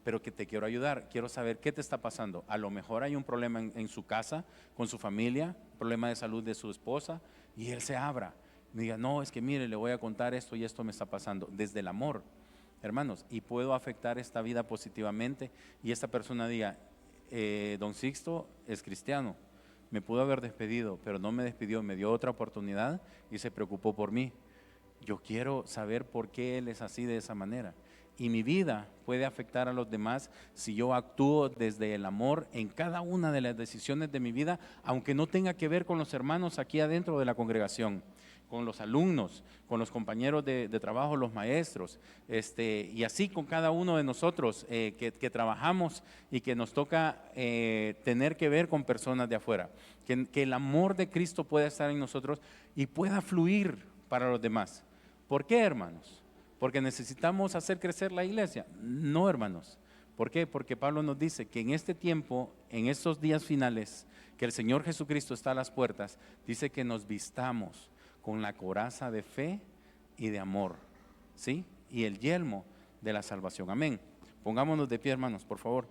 [SPEAKER 1] pero que te quiero ayudar. Quiero saber qué te está pasando. A lo mejor hay un problema en su casa, con su familia, problema de salud de su esposa, y él se abra. Me diga, no, es que mire, le voy a contar esto y esto me está pasando. Desde el amor, hermanos, y puedo afectar esta vida positivamente. Y esta persona diga, don Sixto es cristiano, me pudo haber despedido, pero no me despidió, me dio otra oportunidad y se preocupó por mí. Yo quiero saber por qué él es así de esa manera. Y mi vida puede afectar a los demás si yo actúo desde el amor en cada una de las decisiones de mi vida, aunque no tenga que ver con los hermanos aquí adentro de la congregación, con los alumnos, con los compañeros de trabajo, los maestros, y así con cada uno de nosotros que trabajamos y que nos toca tener que ver con personas de afuera. Que el amor de Cristo pueda estar en nosotros y pueda fluir para los demás. ¿Por qué, hermanos? ¿Porque necesitamos hacer crecer la iglesia? No, hermanos. ¿Por qué? Porque Pablo nos dice que en este tiempo, en estos días finales, que el Señor Jesucristo está a las puertas, dice que nos vistamos con la coraza de fe y de amor, ¿sí? Y el yelmo de la salvación. Amén. Pongámonos de pie, hermanos, por favor.